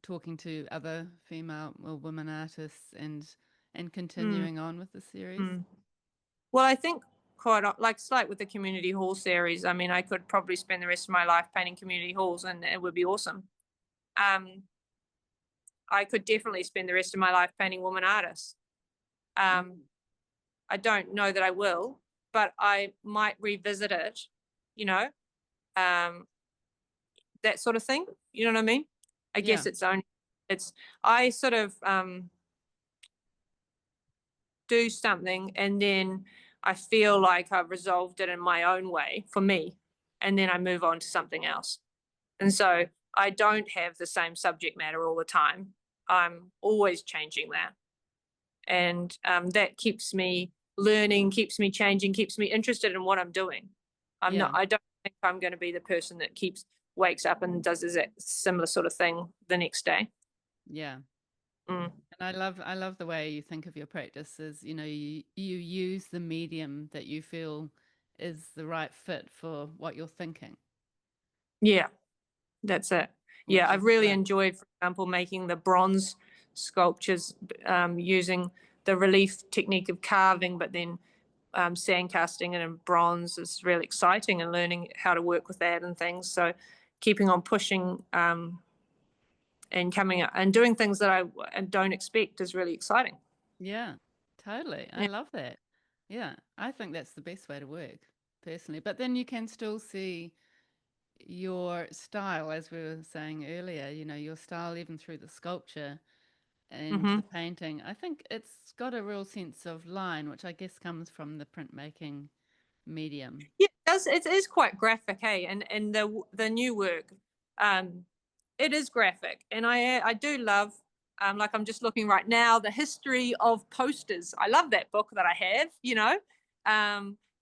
Speaker 1: talking to other female or women artists and continuing on with the series?
Speaker 2: Well, I think it's like with the community hall series. I mean, I could probably spend the rest of my life painting community halls, and it would be awesome. I could definitely spend the rest of my life painting women artists. I don't know that I will, but I might revisit it, that sort of thing. You know what I mean? I guess I sort of do something and then I feel like I've resolved it in my own way for me, and then I move on to something else. And so I don't have the same subject matter all the time. I'm always changing that. And that keeps me learning, keeps me changing, keeps me interested in what I'm doing. I don't think I'm going to be the person that wakes up and does that similar sort of thing the next day.
Speaker 1: Yeah. And I love the way you think of your practices. You use the medium that you feel is the right fit for what you're thinking.
Speaker 2: Yeah, that's it. Yeah, I've really enjoyed, for example, making the bronze sculptures using the relief technique of carving, but then sand casting it in bronze is really exciting, and learning how to work with that and things. So keeping on pushing and coming up and doing things that I don't expect is really exciting.
Speaker 1: Yeah, totally. I love that. Yeah, I think that's the best way to work personally. But then you can still see your style, as we were saying earlier, your style even through the sculpture and the painting. I think it's got a real sense of line, which I guess comes from the printmaking medium.
Speaker 2: Yeah, it is quite graphic, hey, and the new work, it is graphic, and I do love, like I'm just looking right now, the history of posters. I love that book that I have,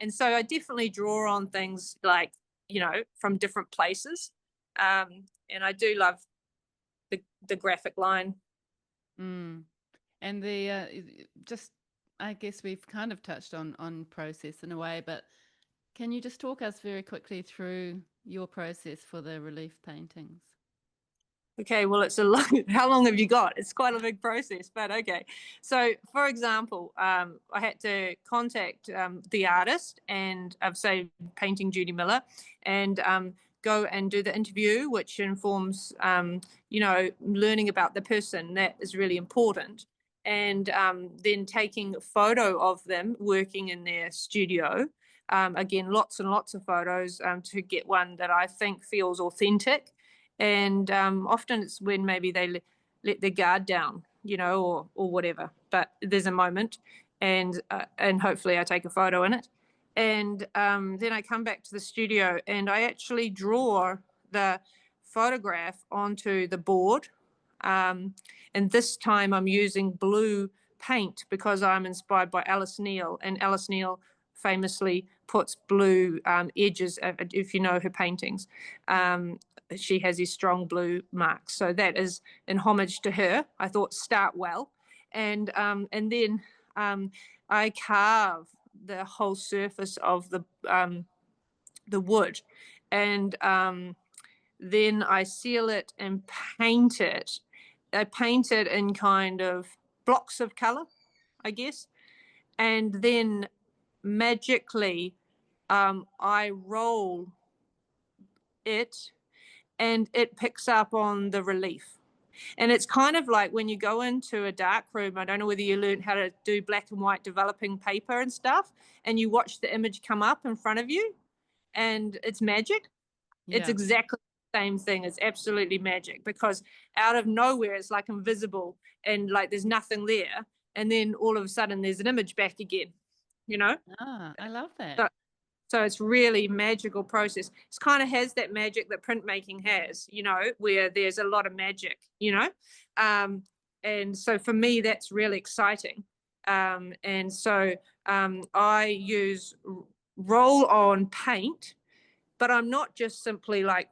Speaker 2: and so I definitely draw on things like from different places, and I do love the graphic line.
Speaker 1: And the just, I guess we've kind of touched on process in a way, but can you just talk us very quickly through your process for the relief paintings?
Speaker 2: Okay, well, it's a long, how long have you got? It's quite a big process, but okay. So, for example, I had to contact the artist, and I've say painting Judy Miller, and go and do the interview, which informs, learning about the person. That is really important. And then taking a photo of them working in their studio. Again, lots and lots of photos to get one that I think feels authentic. And often it's when maybe they let their guard down, or whatever. But there's a moment, and hopefully I take a photo in it, and then I come back to the studio and I actually draw the photograph onto the board. And this time I'm using blue paint because I'm inspired by Alice Neel, and Alice Neel famously puts blue edges, if you know her paintings. She has these strong blue marks. So that is in homage to her. I thought start well. And then I carve the whole surface of the wood. and then I seal it and paint it. I paint it in kind of blocks of color, I guess, and then magically I roll it and it picks up on the relief. And it's kind of like when you go into a dark room, I don't know whether you learned how to do black and white developing paper and stuff, and you watch the image come up in front of you, and it's magic. It's
Speaker 1: Yeah.
Speaker 2: exactly the same thing. It's absolutely magic because out of nowhere, it's like invisible and like there's nothing there. And then all of a sudden, there's an image back again, you know?
Speaker 1: Ah, I love that.
Speaker 2: So, so it's really magical process. It kind of has that magic that printmaking has, where there's a lot of magic, and so for me, that's really exciting. And so I use roll on paint, but I'm not just simply like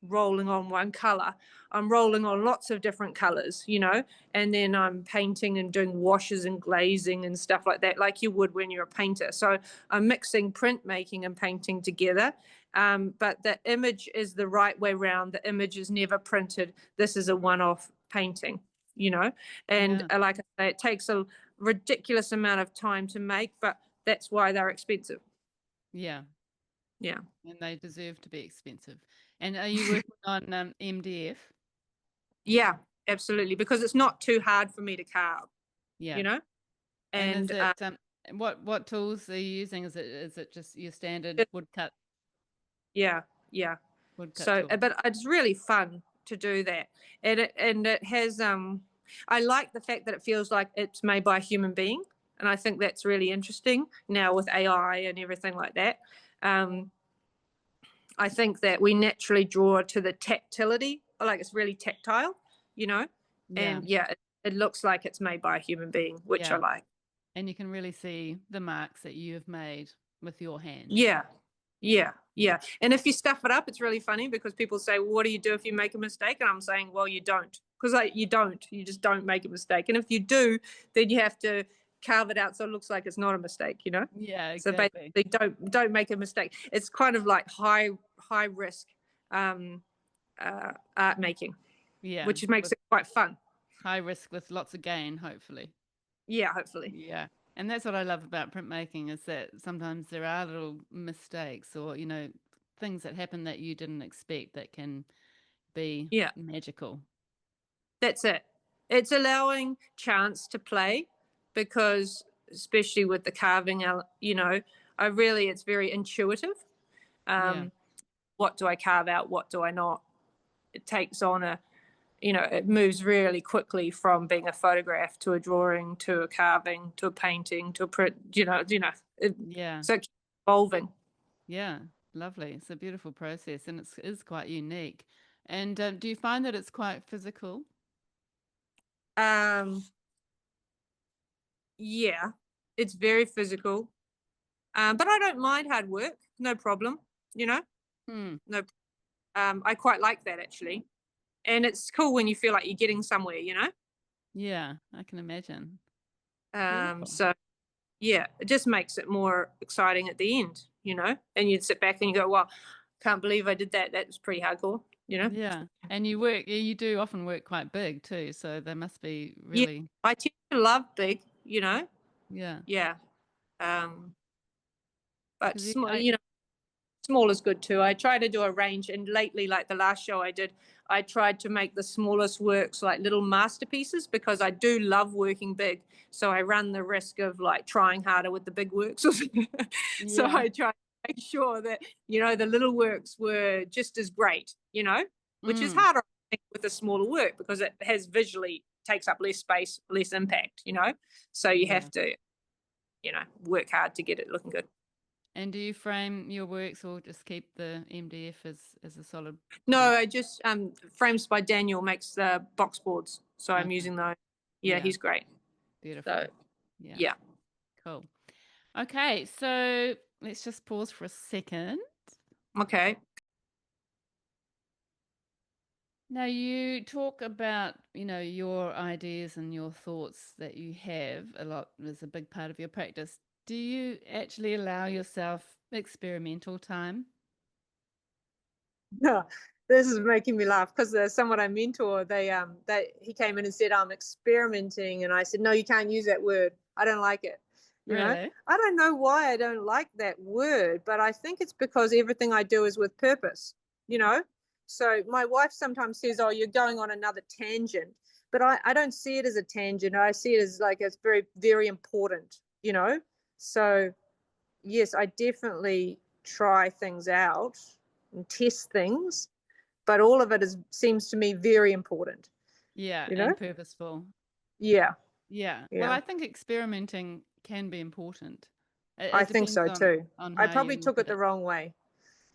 Speaker 2: rolling on one color. I'm rolling on lots of different colors, and then I'm painting and doing washes and glazing and stuff like that, like you would when you're a painter. So I'm mixing printmaking and painting together. But the image is the right way round. The image is never printed. This is a one-off painting, and
Speaker 1: Yeah.
Speaker 2: like I say, it takes a ridiculous amount of time to make, but that's why they're expensive.
Speaker 1: Yeah.
Speaker 2: Yeah.
Speaker 1: And they deserve to be expensive. And are you working on MDF?
Speaker 2: Yeah, absolutely. Because it's not too hard for me to carve,
Speaker 1: Yeah.
Speaker 2: you know?
Speaker 1: And is
Speaker 2: And
Speaker 1: it what tools are you using? Is it just your standard
Speaker 2: it- yeah, yeah.
Speaker 1: woodcut
Speaker 2: So,
Speaker 1: tool?
Speaker 2: but it's really fun to do that. And it has I like the fact that it feels like it's made by a human being. And I think that's really interesting now with AI and everything like that. Um, I think that we naturally draw to the tactility, like it's really tactile, you know?
Speaker 1: Yeah.
Speaker 2: And yeah, it looks like it's made by a human being, which I
Speaker 1: Yeah.
Speaker 2: like.
Speaker 1: And you can really see the marks that you have made with your hands.
Speaker 2: Yeah, yeah, yeah. And if you stuff it up, it's really funny because people say, well, what do you do if you make a mistake? And I'm saying, well, you don't. Because you just don't make a mistake. And if you do, then you have to carve it out so it looks like it's not a mistake,
Speaker 1: Yeah,
Speaker 2: So
Speaker 1: exactly.
Speaker 2: basically don't make a mistake. It's kind of like high risk um art making,
Speaker 1: Yeah.
Speaker 2: which makes
Speaker 1: With
Speaker 2: it quite fun.
Speaker 1: high risk with lots of gain, hopefully.
Speaker 2: Yeah, hopefully.
Speaker 1: Yeah. And that's what I love about printmaking is that sometimes there are little mistakes or, things that happen that you didn't expect that can be
Speaker 2: Yeah,
Speaker 1: magical.
Speaker 2: that's it. It's allowing chance to play because especially with the carving, it's very intuitive.
Speaker 1: Yeah.
Speaker 2: Um, what do I carve out? What do I not? It takes on it moves really quickly from being a photograph to a drawing to a carving to a painting to a print.
Speaker 1: Yeah.
Speaker 2: So it keeps evolving.
Speaker 1: Yeah. Lovely. It's a beautiful process and it is quite unique. And do you find that it's quite physical?
Speaker 2: Um, yeah, it's very physical, but I don't mind hard work. No problem.
Speaker 1: Hmm.
Speaker 2: No. I quite like that actually, and it's cool when you feel like you're getting somewhere.
Speaker 1: Yeah, I can imagine. Beautiful.
Speaker 2: So yeah, it just makes it more exciting at the end. And you'd sit back and you go, "Well, can't believe I did that. That was pretty hardcore."
Speaker 1: Yeah. And you do often work quite big too, so they must be
Speaker 2: Yeah,
Speaker 1: really,
Speaker 2: I tend to love big.
Speaker 1: yeah.
Speaker 2: Yeah, um, but
Speaker 1: Because
Speaker 2: small, small is good too. I try to do a range, and lately, like the last show I did, I tried to make the smallest works like little masterpieces because I do love working big. So I run the risk of like trying harder with the big works. So
Speaker 1: yeah.
Speaker 2: I try to make sure that the little works were just as great, which is
Speaker 1: Mm,
Speaker 2: harder with a smaller work because it has visually takes up less space, less impact. So you
Speaker 1: yeah.
Speaker 2: have to work hard to get it looking good.
Speaker 1: And do you frame your works or just keep the MDF as a solid
Speaker 2: No,
Speaker 1: piece?
Speaker 2: I just Frames by Daniel makes the box boards, so I'm
Speaker 1: Okay.
Speaker 2: using those. Yeah,
Speaker 1: Yeah.
Speaker 2: he's great. So
Speaker 1: Beautiful. Yeah.
Speaker 2: yeah,
Speaker 1: Cool. Okay, so let's just pause for a second.
Speaker 2: okay.
Speaker 1: Now you talk about, your ideas and your thoughts that you have a lot as a big part of your practice. Do you actually allow yourself experimental time?
Speaker 2: No, this is making me laugh because someone I mentor, he came in and said I'm experimenting, and I said, no, you can't use that word. I don't like it. You know,
Speaker 1: Really?
Speaker 2: I don't know why I don't like that word, but I think it's because everything I do is with purpose. You know, so my wife sometimes says, "Oh, you're going on another tangent," but I don't see it as a tangent. I see it as like it's very, very important. You know, so yes, I definitely try things out and test things, but all of it seems to me very important,
Speaker 1: Yeah,
Speaker 2: you know?
Speaker 1: and purposeful.
Speaker 2: Yeah,
Speaker 1: Yeah. Well,
Speaker 2: yeah.
Speaker 1: I think experimenting can be important.
Speaker 2: I
Speaker 1: It
Speaker 2: think
Speaker 1: depends
Speaker 2: so too.
Speaker 1: on
Speaker 2: I
Speaker 1: how
Speaker 2: probably
Speaker 1: you look
Speaker 2: took it
Speaker 1: at
Speaker 2: the
Speaker 1: it.
Speaker 2: wrong way.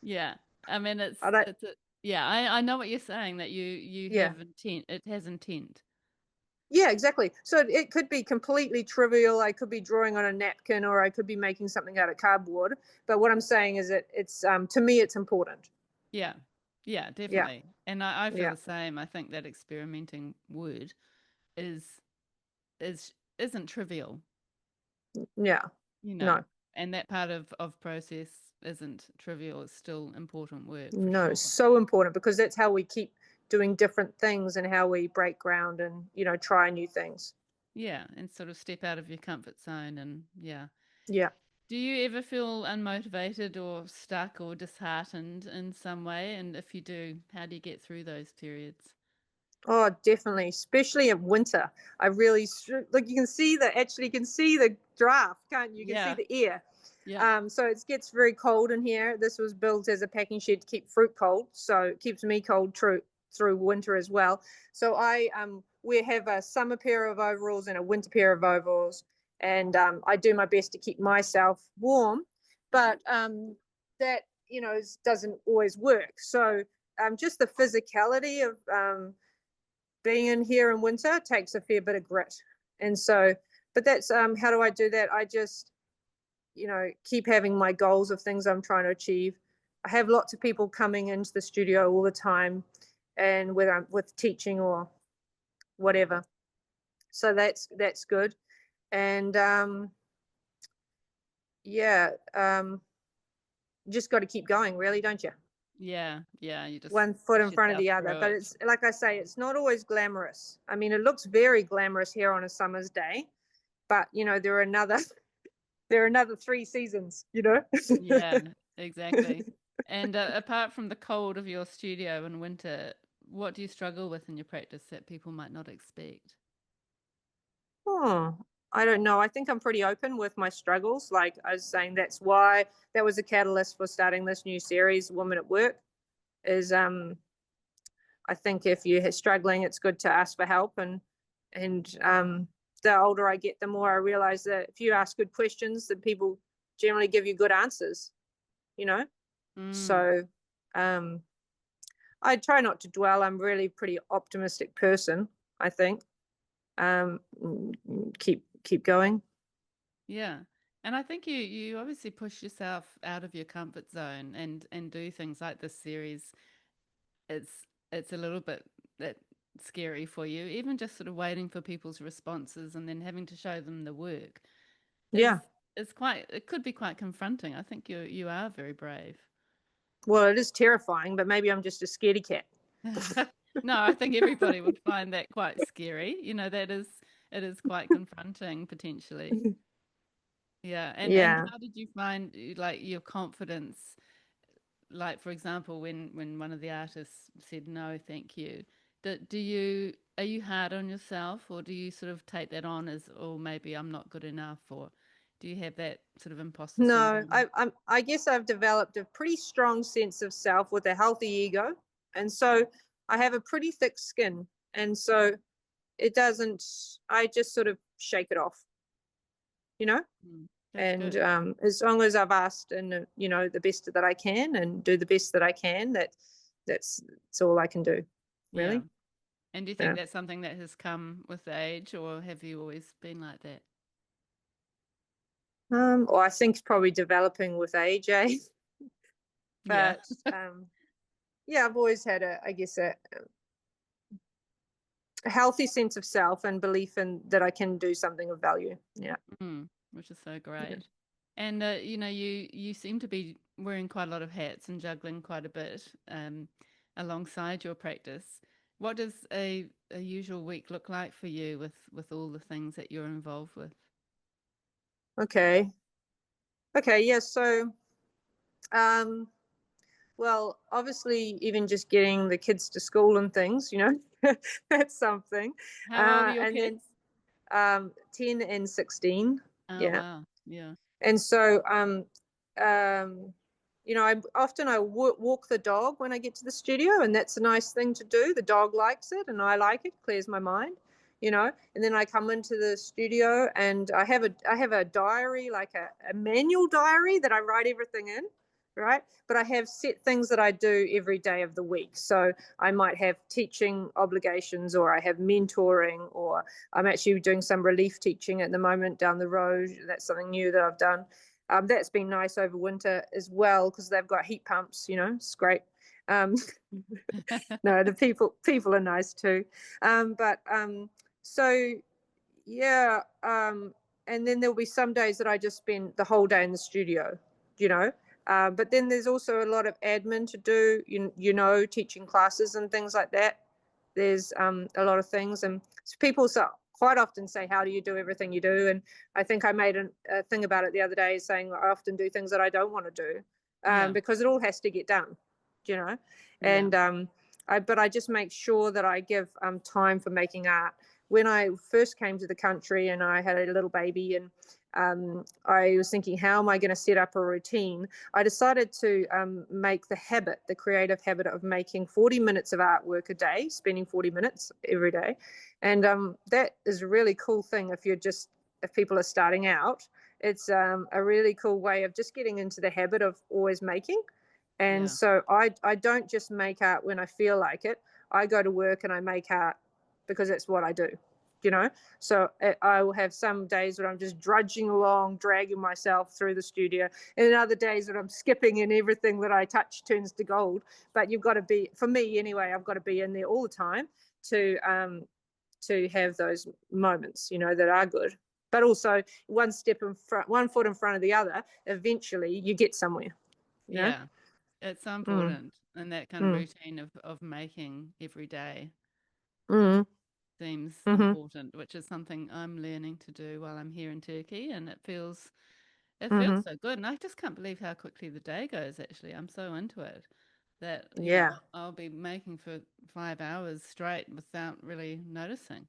Speaker 1: Yeah. I mean,
Speaker 2: I don't,
Speaker 1: it's a, yeah, I know what you're saying, that you
Speaker 2: yeah.
Speaker 1: have intent. It has intent.
Speaker 2: Yeah, exactly. So it could be completely trivial. I could be drawing on a napkin, or I could be making something out of cardboard. But what I'm saying is that it's to me it's important.
Speaker 1: Yeah. Yeah,
Speaker 2: Yeah,
Speaker 1: definitely. And I feel
Speaker 2: yeah,
Speaker 1: the same. I think that experimenting word is isn't trivial,
Speaker 2: yeah.
Speaker 1: you know.
Speaker 2: No,
Speaker 1: And that part of process isn't trivial. It's still important work for
Speaker 2: no,
Speaker 1: sure.
Speaker 2: so important because that's how we keep doing different things and how we break ground and try new things.
Speaker 1: Yeah, and sort of step out of your comfort zone, and yeah.
Speaker 2: Yeah.
Speaker 1: Do you ever feel unmotivated or stuck or disheartened in some way? And if you do, how do you get through those periods?
Speaker 2: Oh, definitely, especially in winter. I really like you can see the draft, can't you? You can see
Speaker 1: Yeah,
Speaker 2: the air.
Speaker 1: yeah.
Speaker 2: So it gets very cold in here. This was built as a packing shed to keep fruit cold, so it keeps me cold through winter as well. So we have a summer pair of overalls and a winter pair of overalls, and I do my best to keep myself warm, but that doesn't always work. So just the physicality of being in here in winter takes a fair bit of grit. And so, but that's how do I do that? I just, keep having my goals of things I'm trying to achieve. I have lots of people coming into the studio all the time, and whether I'm with teaching or whatever. So that's good. And yeah, just got to keep going, really, don't you?
Speaker 1: Yeah, yeah, you just
Speaker 2: One foot
Speaker 1: push
Speaker 2: in front of
Speaker 1: yourself
Speaker 2: the other.
Speaker 1: through
Speaker 2: But
Speaker 1: it.
Speaker 2: it's like I say, it's not always glamorous. I mean, it looks very glamorous here on a summer's day, but there are another 3 seasons.
Speaker 1: Yeah, exactly. And apart from the cold of your studio in winter, what do you struggle with in your practice that people might not expect?
Speaker 2: Oh, I don't know. I think I'm pretty open with my struggles. Like I was saying, that's why that was a catalyst for starting this new series, Women at Work. Is I think if you're struggling, it's good to ask for help. And the older I get, the more I realize that if you ask good questions, then people generally give you good answers. You know.
Speaker 1: Mm,
Speaker 2: So um, I try not to dwell. I'm really a pretty optimistic person, I think. Keep going.
Speaker 1: yeah. And I think you obviously push yourself out of your comfort zone and do things like this series. It's a little bit that scary for you, even just sort of waiting for people's responses and then having to show them the work is
Speaker 2: Yeah.
Speaker 1: it could be quite confronting. I think you are very brave.
Speaker 2: Well, it is terrifying, but maybe I'm just a scaredy cat.
Speaker 1: No, I think everybody would find that quite scary. It is quite confronting potentially. Yeah. And
Speaker 2: Yeah.
Speaker 1: how did you find like your confidence? Like for example, when one of the artists said no, thank you. Do you are you hard on yourself, or do you sort of take that on as, oh, maybe I'm not good enough, or do you have that sort of imposter
Speaker 2: No,
Speaker 1: syndrome?
Speaker 2: I guess I've developed a pretty strong sense of self with a healthy ego, and so I have a pretty thick skin, and so it doesn't. I just sort of shake it off, you know.
Speaker 1: Mm, that's
Speaker 2: And
Speaker 1: good.
Speaker 2: as long as I've asked and the best that I can and do the best that I can, that's all I can do,
Speaker 1: Yeah.
Speaker 2: really.
Speaker 1: And do you think
Speaker 2: Yeah.
Speaker 1: that's something that has come with age, or have you always been like that?
Speaker 2: Or I think it's probably developing with age, eh?
Speaker 1: Yeah.
Speaker 2: But yeah, I've always had I guess a healthy sense of self and belief in that I can do something of value. Yeah.
Speaker 1: Mm, which is so
Speaker 2: Yeah.
Speaker 1: great. And you seem to be wearing quite a lot of hats and juggling quite a bit alongside your practice. What does a usual week look like for you with all the things that you're involved with?
Speaker 2: Okay. Yeah. So, um, well, obviously, even just getting the kids to school and things, that's something.
Speaker 1: How old are your
Speaker 2: And
Speaker 1: kids?
Speaker 2: then 10 and 16.
Speaker 1: Oh,
Speaker 2: Yeah.
Speaker 1: wow. Yeah.
Speaker 2: And so, I walk the dog when I get to the studio, and that's a nice thing to do. The dog likes it, and I like it. Clears my mind, And then I come into the studio, and I have a diary, like a manual diary that I write everything in, right? But I have set things that I do every day of the week. So I might have teaching obligations, or I have mentoring, or I'm actually doing some relief teaching at the moment down the road. That's something new that I've done. That's been nice over winter as well, because they've got heat pumps. It's great. Um, no, the people are nice too. So yeah. And then there'll be some days that I just spend the whole day in the studio. You know. But then there's also a lot of admin to do. Teaching classes and things like that. There's a lot of things, and people quite often say, how do you do everything you do? And I think I made a thing about it the other day, saying I often do things that I don't want to do,
Speaker 1: Yeah.
Speaker 2: because it all has to get done, you know.
Speaker 1: Yeah.
Speaker 2: And I just make sure that I give time for making art. When I first came to the country and I had a little baby, and I was thinking, how am I going to set up a routine? I decided to make the creative habit of making 40 minutes of artwork a day, spending 40 minutes every day. And that is a really cool thing if people are starting out. It's a really cool way of just getting into the habit of always making. And
Speaker 1: Yeah.
Speaker 2: so I don't just make art when I feel like it. I go to work and I make art because that's what I do, you know. So I will have some days where I'm just drudging along, dragging myself through the studio, and other days that I'm skipping and everything that I touch turns to gold. But you've got to be, for me anyway, I've got to be in there all the time to have those moments, that are good. But also one foot in front of the other. Eventually, you get somewhere. You know.
Speaker 1: Yeah. It's so
Speaker 2: Mm,
Speaker 1: important. And that kind of
Speaker 2: mm,
Speaker 1: routine of making every day
Speaker 2: mm,
Speaker 1: seems
Speaker 2: mm-hmm,
Speaker 1: important, which is something I'm learning to do while I'm here in Turkey, and it feels
Speaker 2: mm-hmm.
Speaker 1: so good. And I just can't believe how quickly the day goes, actually. I'm so into it that,
Speaker 2: Yeah.
Speaker 1: I'll be making for 5 hours straight without really noticing.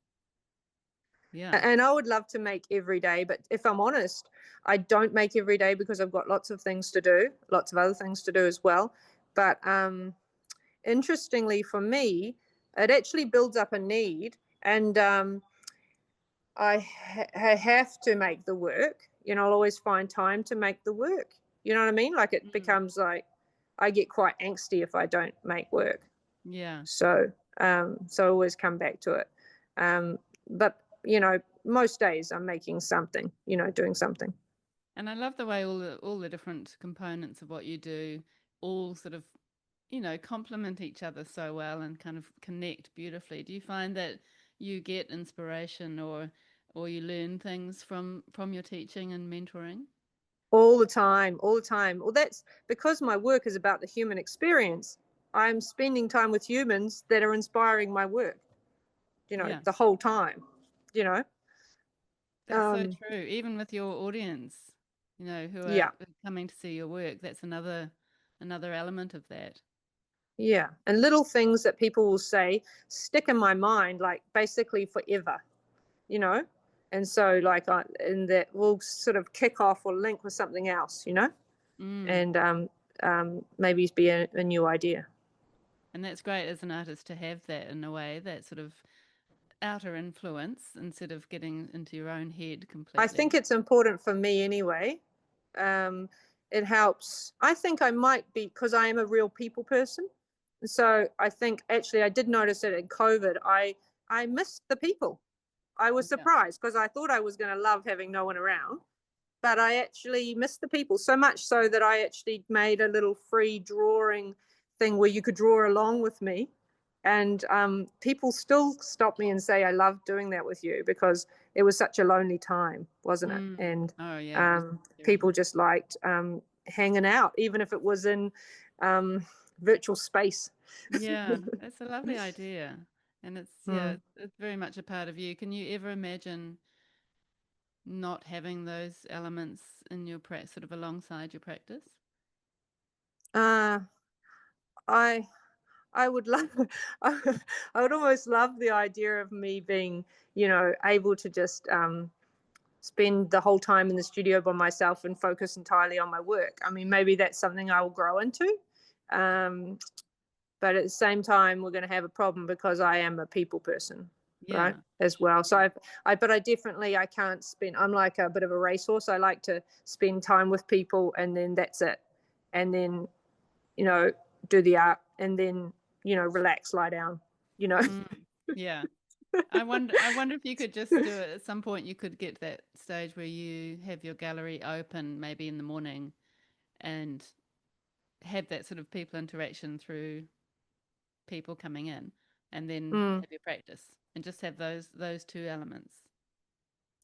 Speaker 1: Yeah.
Speaker 2: And I would love to make every day, but if I'm honest, I don't make every day because I've got lots of things to do, lots of other things to do as well. But interestingly for me, it actually builds up a need, and I have to make the work. I'll always find time to make the work. You know what I mean? Like, it
Speaker 1: Mm.
Speaker 2: becomes like I get quite angsty if I don't make work.
Speaker 1: Yeah.
Speaker 2: So I always come back to it. But most days I'm making something, doing something.
Speaker 1: And I love the way all the different components of what you do all sort of, complement each other so well and kind of connect beautifully. Do you find that you get inspiration or you learn things from your teaching and mentoring?
Speaker 2: All the time, all the time. Well, that's because my work is about the human experience. I'm spending time with humans that are inspiring my work,
Speaker 1: Yeah.
Speaker 2: the whole time, you know.
Speaker 1: That's so
Speaker 2: Um,
Speaker 1: true. Even with your audience, who are
Speaker 2: yeah,
Speaker 1: coming to see your work, that's another element of that.
Speaker 2: yeah. And little things that people will say stick in my mind, like basically forever, you know. And so, like, and that will sort of kick off or link with something else,
Speaker 1: Mm.
Speaker 2: and maybe be a new idea.
Speaker 1: And that's great as an artist to have that in a way, that sort of outer influence instead of getting into your own head
Speaker 2: I think
Speaker 1: completely.
Speaker 2: it's important for me anyway. Um, it helps. I think I might be, because I am a real people person. So I think actually I did notice it in COVID. I missed the people. I was
Speaker 1: Yeah.
Speaker 2: surprised because I thought I was going to love having no one around, but I actually missed the people so much so that I actually made a little free drawing thing where you could draw along with me. And people still stop me and say, I love doing that with you, because it was such a lonely time, wasn't it? And
Speaker 1: Oh yeah, it was
Speaker 2: people
Speaker 1: terrible.
Speaker 2: just liked hanging out, even if it was in virtual space.
Speaker 1: Yeah, it's a lovely idea. And
Speaker 2: Mm.
Speaker 1: it's very much a part of you. Can you ever imagine not having those elements in your practice, sort of alongside your practice?
Speaker 2: Uh, I I would love, I would almost love the idea of me being, able to just spend the whole time in the studio by myself and focus entirely on my work. I mean, maybe that's something I will grow into. Um, but at the same time, we're going to have a problem, because I am a people person, right,
Speaker 1: Yeah.
Speaker 2: as well. So
Speaker 1: Yeah.
Speaker 2: but I definitely, I can't spend, I'm like a bit of a racehorse. I like to spend time with people, and then that's it. And then, you know, do the art, and then, relax, lie down, you know.
Speaker 1: Mm, yeah. I wonder if you could just do it at some point. You could get to that stage where you have your gallery open maybe in the morning and have that sort of people interaction through people coming in, and then
Speaker 2: Mm.
Speaker 1: have your practice and just have those two elements.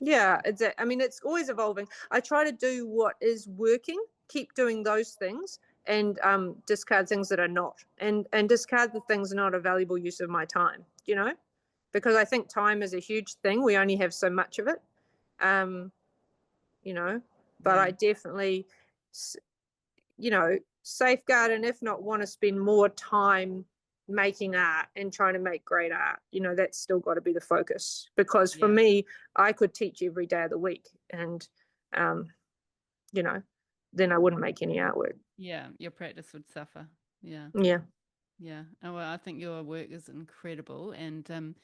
Speaker 2: Yeah, I mean, it's always evolving. I try to do what is working, keep doing those things, and discard things that are not, and discard the things not a valuable use of my time. Because I think time is a huge thing. We only have so much of it. Um, you know, but
Speaker 1: Yeah.
Speaker 2: I definitely, safeguard, and if not, want to spend more time making art and trying to make great art. That's still got to be the focus, because for
Speaker 1: Yeah.
Speaker 2: me, I could teach every day of the week, and um, you know then I wouldn't make any artwork.
Speaker 1: Yeah. Your practice would suffer. Yeah.
Speaker 2: Yeah.
Speaker 1: Yeah. Oh, well, I think your work is incredible, and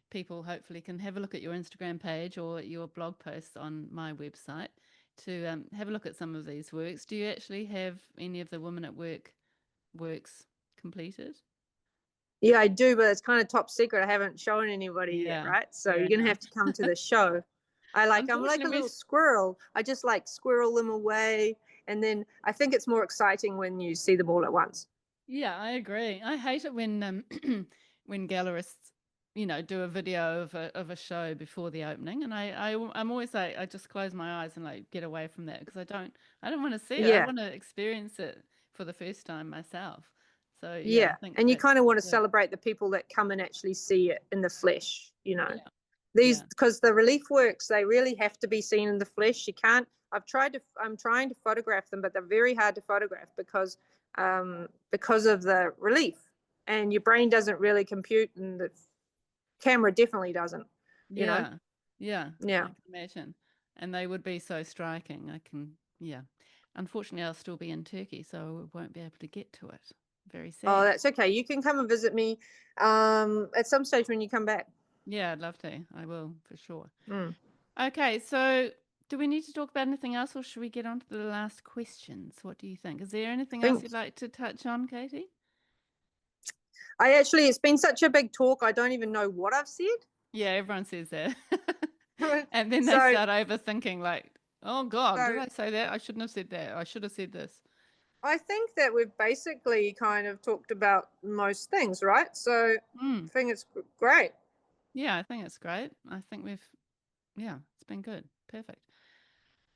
Speaker 1: people hopefully can have a look at your Instagram page or your blog posts on my website to have a look at some of these works. Do you actually have any of the Women at Work works completed?
Speaker 2: Yeah, I do, but it's kind of top secret. I haven't shown anybody yet,
Speaker 1: Yeah,
Speaker 2: right? So
Speaker 1: fair
Speaker 2: you're gonna
Speaker 1: enough.
Speaker 2: have to come to the show. I'm like a
Speaker 1: Unfortunately,
Speaker 2: little squirrel. I just like squirrel them away, and then I think it's more exciting when you see them all at once.
Speaker 1: yeah, I agree. I hate it when when gallerists, do a video of a show before the opening, and I'm always like, I just close my eyes and like get away from that, because I don't want to see it. I
Speaker 2: Yeah.
Speaker 1: want to experience it for the first time myself. So yeah, I
Speaker 2: Yeah,
Speaker 1: think
Speaker 2: and you
Speaker 1: that's
Speaker 2: kind of want to
Speaker 1: good.
Speaker 2: celebrate the people that come and actually see it in the flesh.
Speaker 1: Yeah,
Speaker 2: These,
Speaker 1: yeah,
Speaker 2: because the relief works, they really have to be seen in the flesh. You can't. I'm trying to photograph them, but they're very hard to photograph, because of the relief, and your brain doesn't really compute, and the camera definitely doesn't. You know.
Speaker 1: yeah, yeah. I
Speaker 2: Yeah.
Speaker 1: can imagine, and they would be so striking. Yeah. Unfortunately, I'll still be in Turkey, so I won't be able to get to it. Very
Speaker 2: Oh,
Speaker 1: sad.
Speaker 2: that's okay. You can come and visit me at some stage when you come back.
Speaker 1: Yeah, I'd love to. I will for sure.
Speaker 2: Mm.
Speaker 1: Okay, so do we need to talk about anything else, or should we get on to the last questions? What do you think? Is there anything else you'd
Speaker 2: Thanks.
Speaker 1: like to touch on, Katie?
Speaker 2: It's been such a big talk. I don't even know what I've said.
Speaker 1: Yeah, everyone says that. And then they
Speaker 2: so
Speaker 1: start overthinking, like, oh God, did
Speaker 2: so
Speaker 1: I say that? I shouldn't have said that. I should have said this.
Speaker 2: I think that we've basically kind of talked about most things, right? So
Speaker 1: Mm.
Speaker 2: I think it's great.
Speaker 1: Yeah, I think it's great. I think yeah, it's been good. Perfect.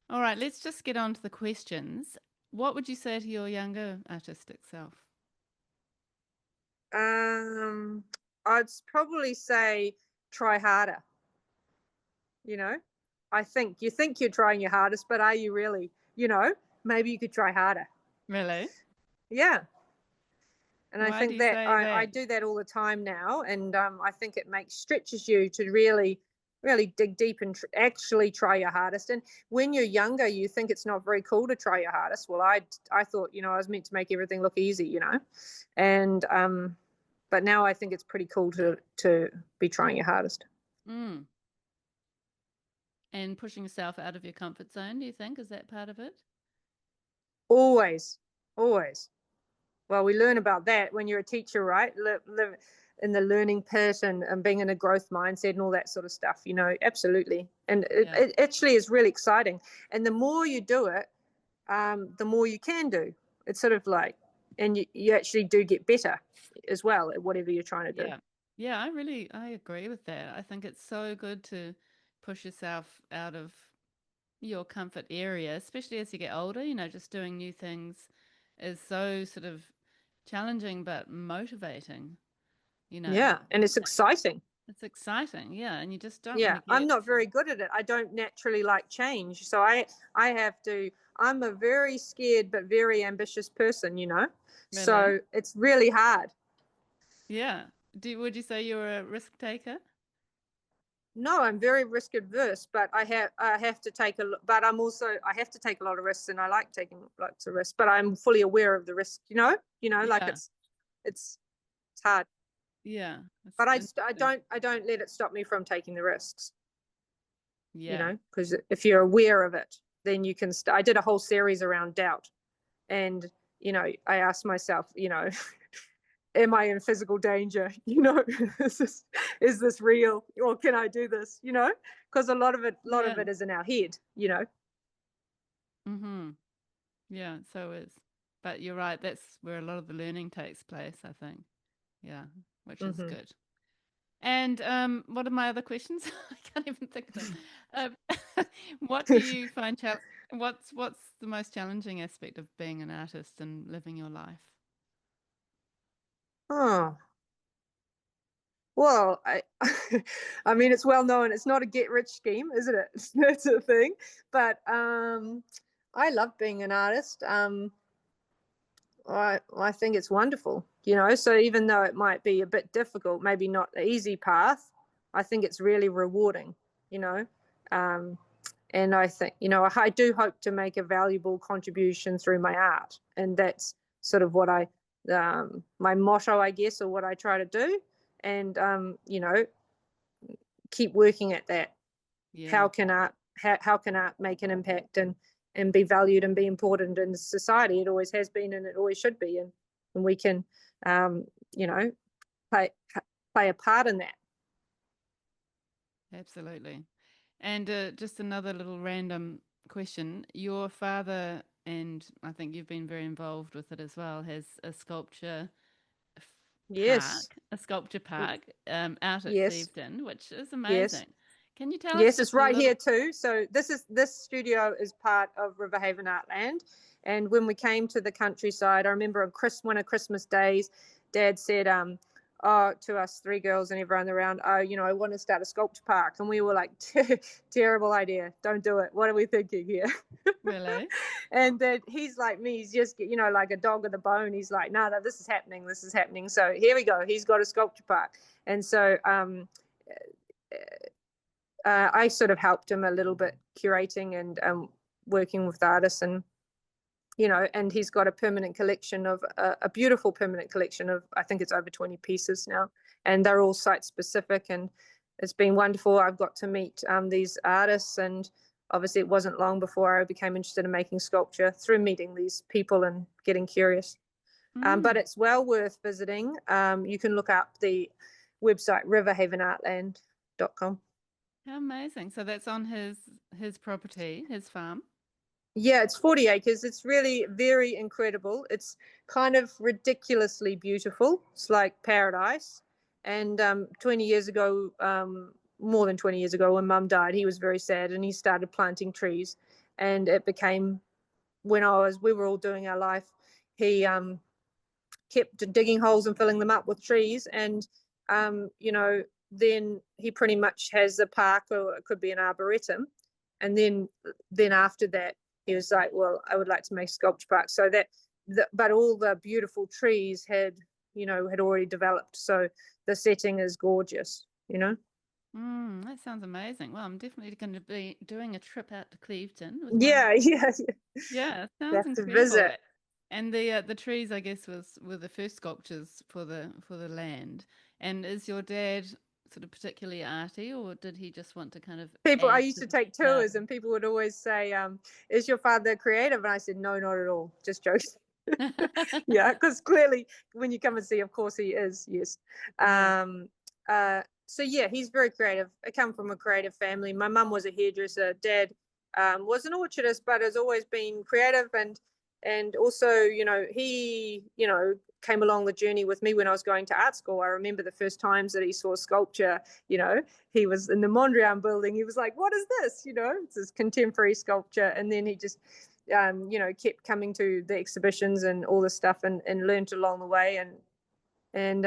Speaker 1: All right, let's just get on to the questions. What would you say to your younger artistic self?
Speaker 2: Um, I'd probably say try harder. You know, I think you're trying your hardest, but are you really? Maybe you could try harder.
Speaker 1: Really?
Speaker 2: Yeah. And I
Speaker 1: Why do
Speaker 2: think
Speaker 1: you
Speaker 2: that
Speaker 1: say
Speaker 2: I
Speaker 1: that?
Speaker 2: do that all the time now, and I think it stretches you to really, really dig deep and actually try your hardest. And when you're younger, you think it's not very cool to try your hardest. Well, I thought, I was meant to make everything look easy, and but now I think it's pretty cool to be trying your hardest.
Speaker 1: Mm. And pushing yourself out of your comfort zone, do you think? Is that part of it?
Speaker 2: Always, always. Well, we learn about that when you're a teacher, right? Live in the learning pit, and being in a growth mindset and all that sort of stuff, absolutely. And
Speaker 1: Yeah.
Speaker 2: it actually is really exciting. And the more you do it, the more you can do. It's sort of like and you actually do get better as well at whatever you're trying to do.
Speaker 1: Yeah. Yeah, I agree with that. I think it's so good to push yourself out of your comfort area, especially as you get older. Just doing new things is so sort of challenging but motivating, you know.
Speaker 2: Yeah, and it's exciting.
Speaker 1: It's exciting, yeah, and you just don't want
Speaker 2: Yeah,
Speaker 1: to
Speaker 2: I'm
Speaker 1: get
Speaker 2: not very good at it. I don't naturally like change, so I have to. I'm a very scared but very ambitious person,
Speaker 1: really.
Speaker 2: so it's really hard.
Speaker 1: Yeah. Would you say you're a risk taker?
Speaker 2: No, I'm very risk adverse, but I have to take but I have to take a lot of risks, and I like taking lots of risks, but I'm fully aware of the risk, like
Speaker 1: Yeah.
Speaker 2: it's hard.
Speaker 1: Yeah. It's
Speaker 2: But
Speaker 1: interesting.
Speaker 2: I don't let it stop me from taking the risks,
Speaker 1: Yeah.
Speaker 2: because if you're aware of it, then you can I did a whole series around doubt, and I asked myself, am I in physical danger? is this real, or can I do this? Because a lot of
Speaker 1: Yeah.
Speaker 2: it is in our head.
Speaker 1: Mm-hmm. Yeah, so is. But you're right, that's where a lot of the learning takes place, I think. Yeah, which is
Speaker 2: Hmm.
Speaker 1: good. And what are my other questions? I can't even think of them. What do you find what's the most challenging aspect of being an artist and living your life?
Speaker 2: Oh, well, I mean, it's well known. It's not a get rich scheme, isn't it? That's a thing. But I love being an artist. I think it's wonderful. So even though it might be a bit difficult, maybe not the easy path, I think it's really rewarding. You know, um, and I think I do hope to make a valuable contribution through my art, and that's sort of what my motto, I guess, or what I try to do, and keep working at that.
Speaker 1: Yeah,
Speaker 2: How can art make an impact and be valued and be important in society? It always has been, and it always should be, and we can um, you know play play a part in that.
Speaker 1: absolutely. And just another little random question. Your father, and I think you've been very involved with it as well, has f-
Speaker 2: Yes.
Speaker 1: a sculpture park out at
Speaker 2: Yes.
Speaker 1: Clevedon, which is
Speaker 2: Yes.
Speaker 1: amazing. Can you tell us
Speaker 2: Yes, it's
Speaker 1: just a
Speaker 2: right
Speaker 1: little?
Speaker 2: here too. So this studio is part of Riverhaven Artland. And when we came to the countryside, I remember one of Christmas days, Dad said, to us three girls and everyone around, I want to start a sculpture park. And we were like, terrible idea. Don't do it. What are we thinking here?
Speaker 1: Really?
Speaker 2: And that he's like me. He's just, like a dog with a bone. He's like, no, this is happening. This is happening. So here we go. He's got a sculpture park. And so I sort of helped him a little bit curating and working with artists, and he's got a permanent collection of a beautiful permanent collection of, I think it's over 20 pieces now, and they're all site specific, and it's been wonderful. I've got to meet these artists, and obviously it wasn't long before I became interested in making sculpture through meeting these people and getting curious. But
Speaker 1: Mm,
Speaker 2: it's well worth visiting. You can look up the website riverhavenartland.com.
Speaker 1: how amazing. So that's on his property, his farm.
Speaker 2: Yeah, it's 40 acres. It's really very incredible. It's kind of ridiculously beautiful. It's like paradise. And 20 years ago, more than 20 years ago, when Mum died, he was very sad, and he started planting trees. And it became, we were all doing our life, he kept digging holes and filling them up with trees. And, then he pretty much has a park, or it could be an arboretum. And then after that, he was like, well, I would like to make a sculpture park. So but all the beautiful trees had already developed. So the setting is gorgeous.
Speaker 1: That sounds amazing. Well, I'm definitely going to be doing a trip out to Clevedon with my
Speaker 2: Yeah,
Speaker 1: husband.
Speaker 2: yeah,
Speaker 1: Yeah, it
Speaker 2: you
Speaker 1: sounds
Speaker 2: have to
Speaker 1: incredible.
Speaker 2: visit.
Speaker 1: And the trees, I guess, were the first sculptures for the land. And is your dad sort of particularly arty, or did he just want to kind of
Speaker 2: I
Speaker 1: add
Speaker 2: used
Speaker 1: to
Speaker 2: to
Speaker 1: the
Speaker 2: take tours,
Speaker 1: garden?
Speaker 2: and people would always say, is your father creative? And I said, no, not at all, just joking. Yeah, because clearly when you come and see, of course he is. Yes.
Speaker 1: Yeah.
Speaker 2: um so yeah, he's very creative. I come from a creative family. My mum was a hairdresser. Dad was an orchardist, but has always been creative, And also, he, came along the journey with me when I was going to art school. I remember the first times that he saw sculpture, he was in the Mondrian building. He was like, what is this? It's this contemporary sculpture. And then he just, kept coming to the exhibitions and all this stuff and learned along the way. And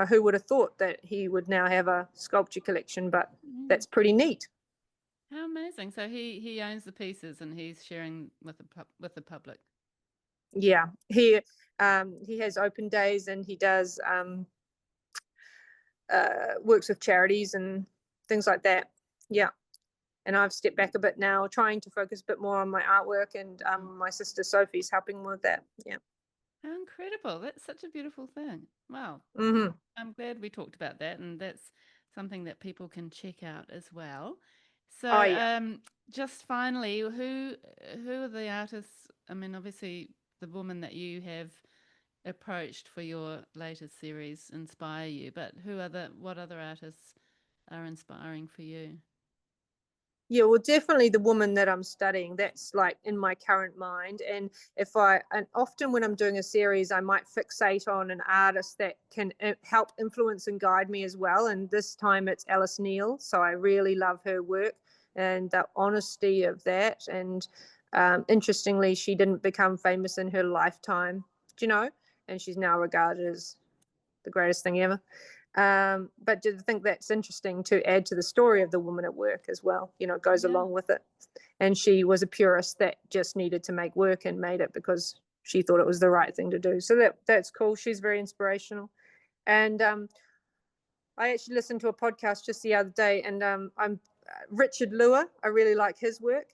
Speaker 2: who would have thought that he would now have a sculpture collection, but that's pretty neat.
Speaker 1: How amazing. So he owns the pieces and he's sharing with the public.
Speaker 2: Yeah, he has open days, and he does works with charities and things like that. Yeah. And I've stepped back a bit now, trying to focus a bit more on my artwork, and my sister Sophie's helping with that. Yeah.
Speaker 1: How incredible. That's such a beautiful thing. Wow.
Speaker 2: Mm-hmm.
Speaker 1: I'm glad we talked about that, and that's something that people can check out as well. So,
Speaker 2: Oh, yeah.
Speaker 1: Just finally, who are the artists? I mean, obviously, the woman that you have approached for your latest series inspire you, but what other artists are inspiring for you?
Speaker 2: Yeah, well, definitely the woman that I'm studying, that's like in my current mind. And often when I'm doing a series, I might fixate on an artist that can help influence and guide me as well. And this time it's Alice Neal. So I really love her work and the honesty of that. And interestingly, she didn't become famous in her lifetime, and she's now regarded as the greatest thing ever. But I think that's interesting to add to the story of the woman at work as well. It goes along with it. And she was a purist that just needed to make work and made it because she thought it was the right thing to do. So that's cool. She's very inspirational. And I actually listened to a podcast just the other day, and I'm Richard Lua. I really like his work.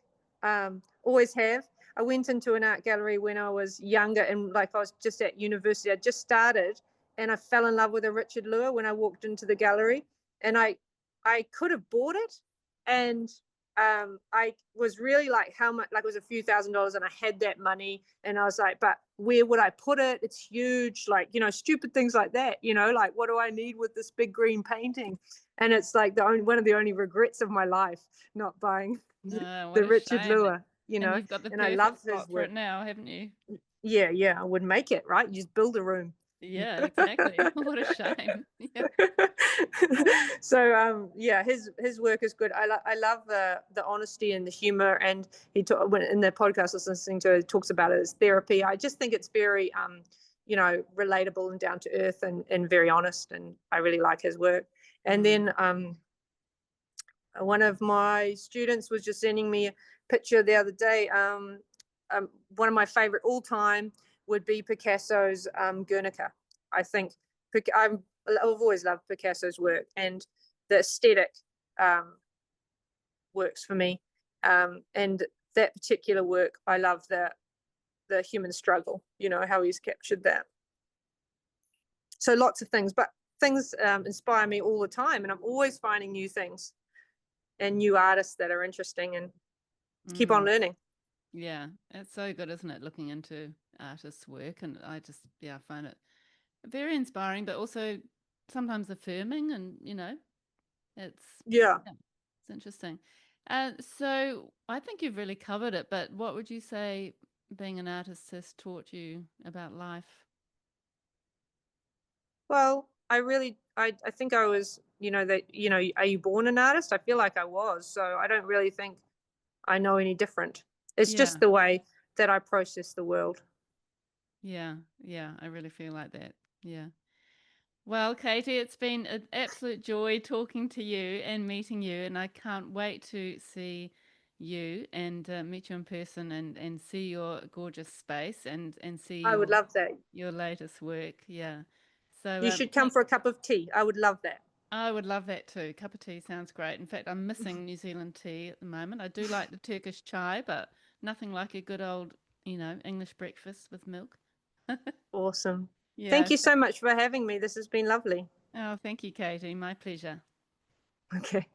Speaker 2: Always have. I went into an art gallery when I was younger, and I was just at university. I just started, and I fell in love with a Richard Lua when I walked into the gallery. And I could have bought it, and I was really like, how much? Like, it was a few $1,000s, and I had that money, and I was like, but where would I put it? It's huge, stupid things like that. Like, what do I need with this big green painting? And it's like one of the only regrets of my life, not buying
Speaker 1: What
Speaker 2: the
Speaker 1: a
Speaker 2: Richard
Speaker 1: shame.
Speaker 2: Lua.
Speaker 1: And you've got the
Speaker 2: And I love
Speaker 1: perfect
Speaker 2: his
Speaker 1: spot for
Speaker 2: work.
Speaker 1: it now, haven't you?
Speaker 2: Yeah, I would make it, right? You just build a room.
Speaker 1: Yeah, exactly. What a shame. Yeah.
Speaker 2: So his work is good. I love the honesty and the humor, and when in the podcast I was listening to, he talks about it as therapy. I just think it's very relatable and down to earth, and very honest, and I really like his work. And then one of my students was just sending me a picture the other day. One of my favorite all time would be Picasso's Guernica. I think I've always loved Picasso's work, and the aesthetic works for me. And that particular work, I love the human struggle, how he's captured that. So lots of things, but things inspire me all the time, and I'm always finding new things and new artists that are interesting, and keep on learning.
Speaker 1: Yeah, it's so good, isn't it? Looking into artists' work, and I just find it very inspiring, but also sometimes affirming, and it's it's interesting. So I think you've really covered it, but what would you say being an artist has taught you about life?
Speaker 2: Well, I think I was, are you born an artist? I feel like I was, so I don't really think I know any different. It's just the way that I process the world.
Speaker 1: Yeah, I really feel like that. Yeah. Well, Katie, it's been an absolute joy talking to you and meeting you, and I can't wait to see you and meet you in person and see your gorgeous space and see
Speaker 2: I would love that.
Speaker 1: your latest work. Yeah. So
Speaker 2: You should come for a cup of tea. I would love that.
Speaker 1: I would love that too. Cup of tea sounds great. In fact, I'm missing New Zealand tea at the moment. I do like the Turkish chai, but nothing like a good old, English breakfast with milk.
Speaker 2: Awesome.
Speaker 1: Yeah.
Speaker 2: Thank you so much for having me. This has been lovely.
Speaker 1: Oh, thank you, Katie. My pleasure.
Speaker 2: Okay.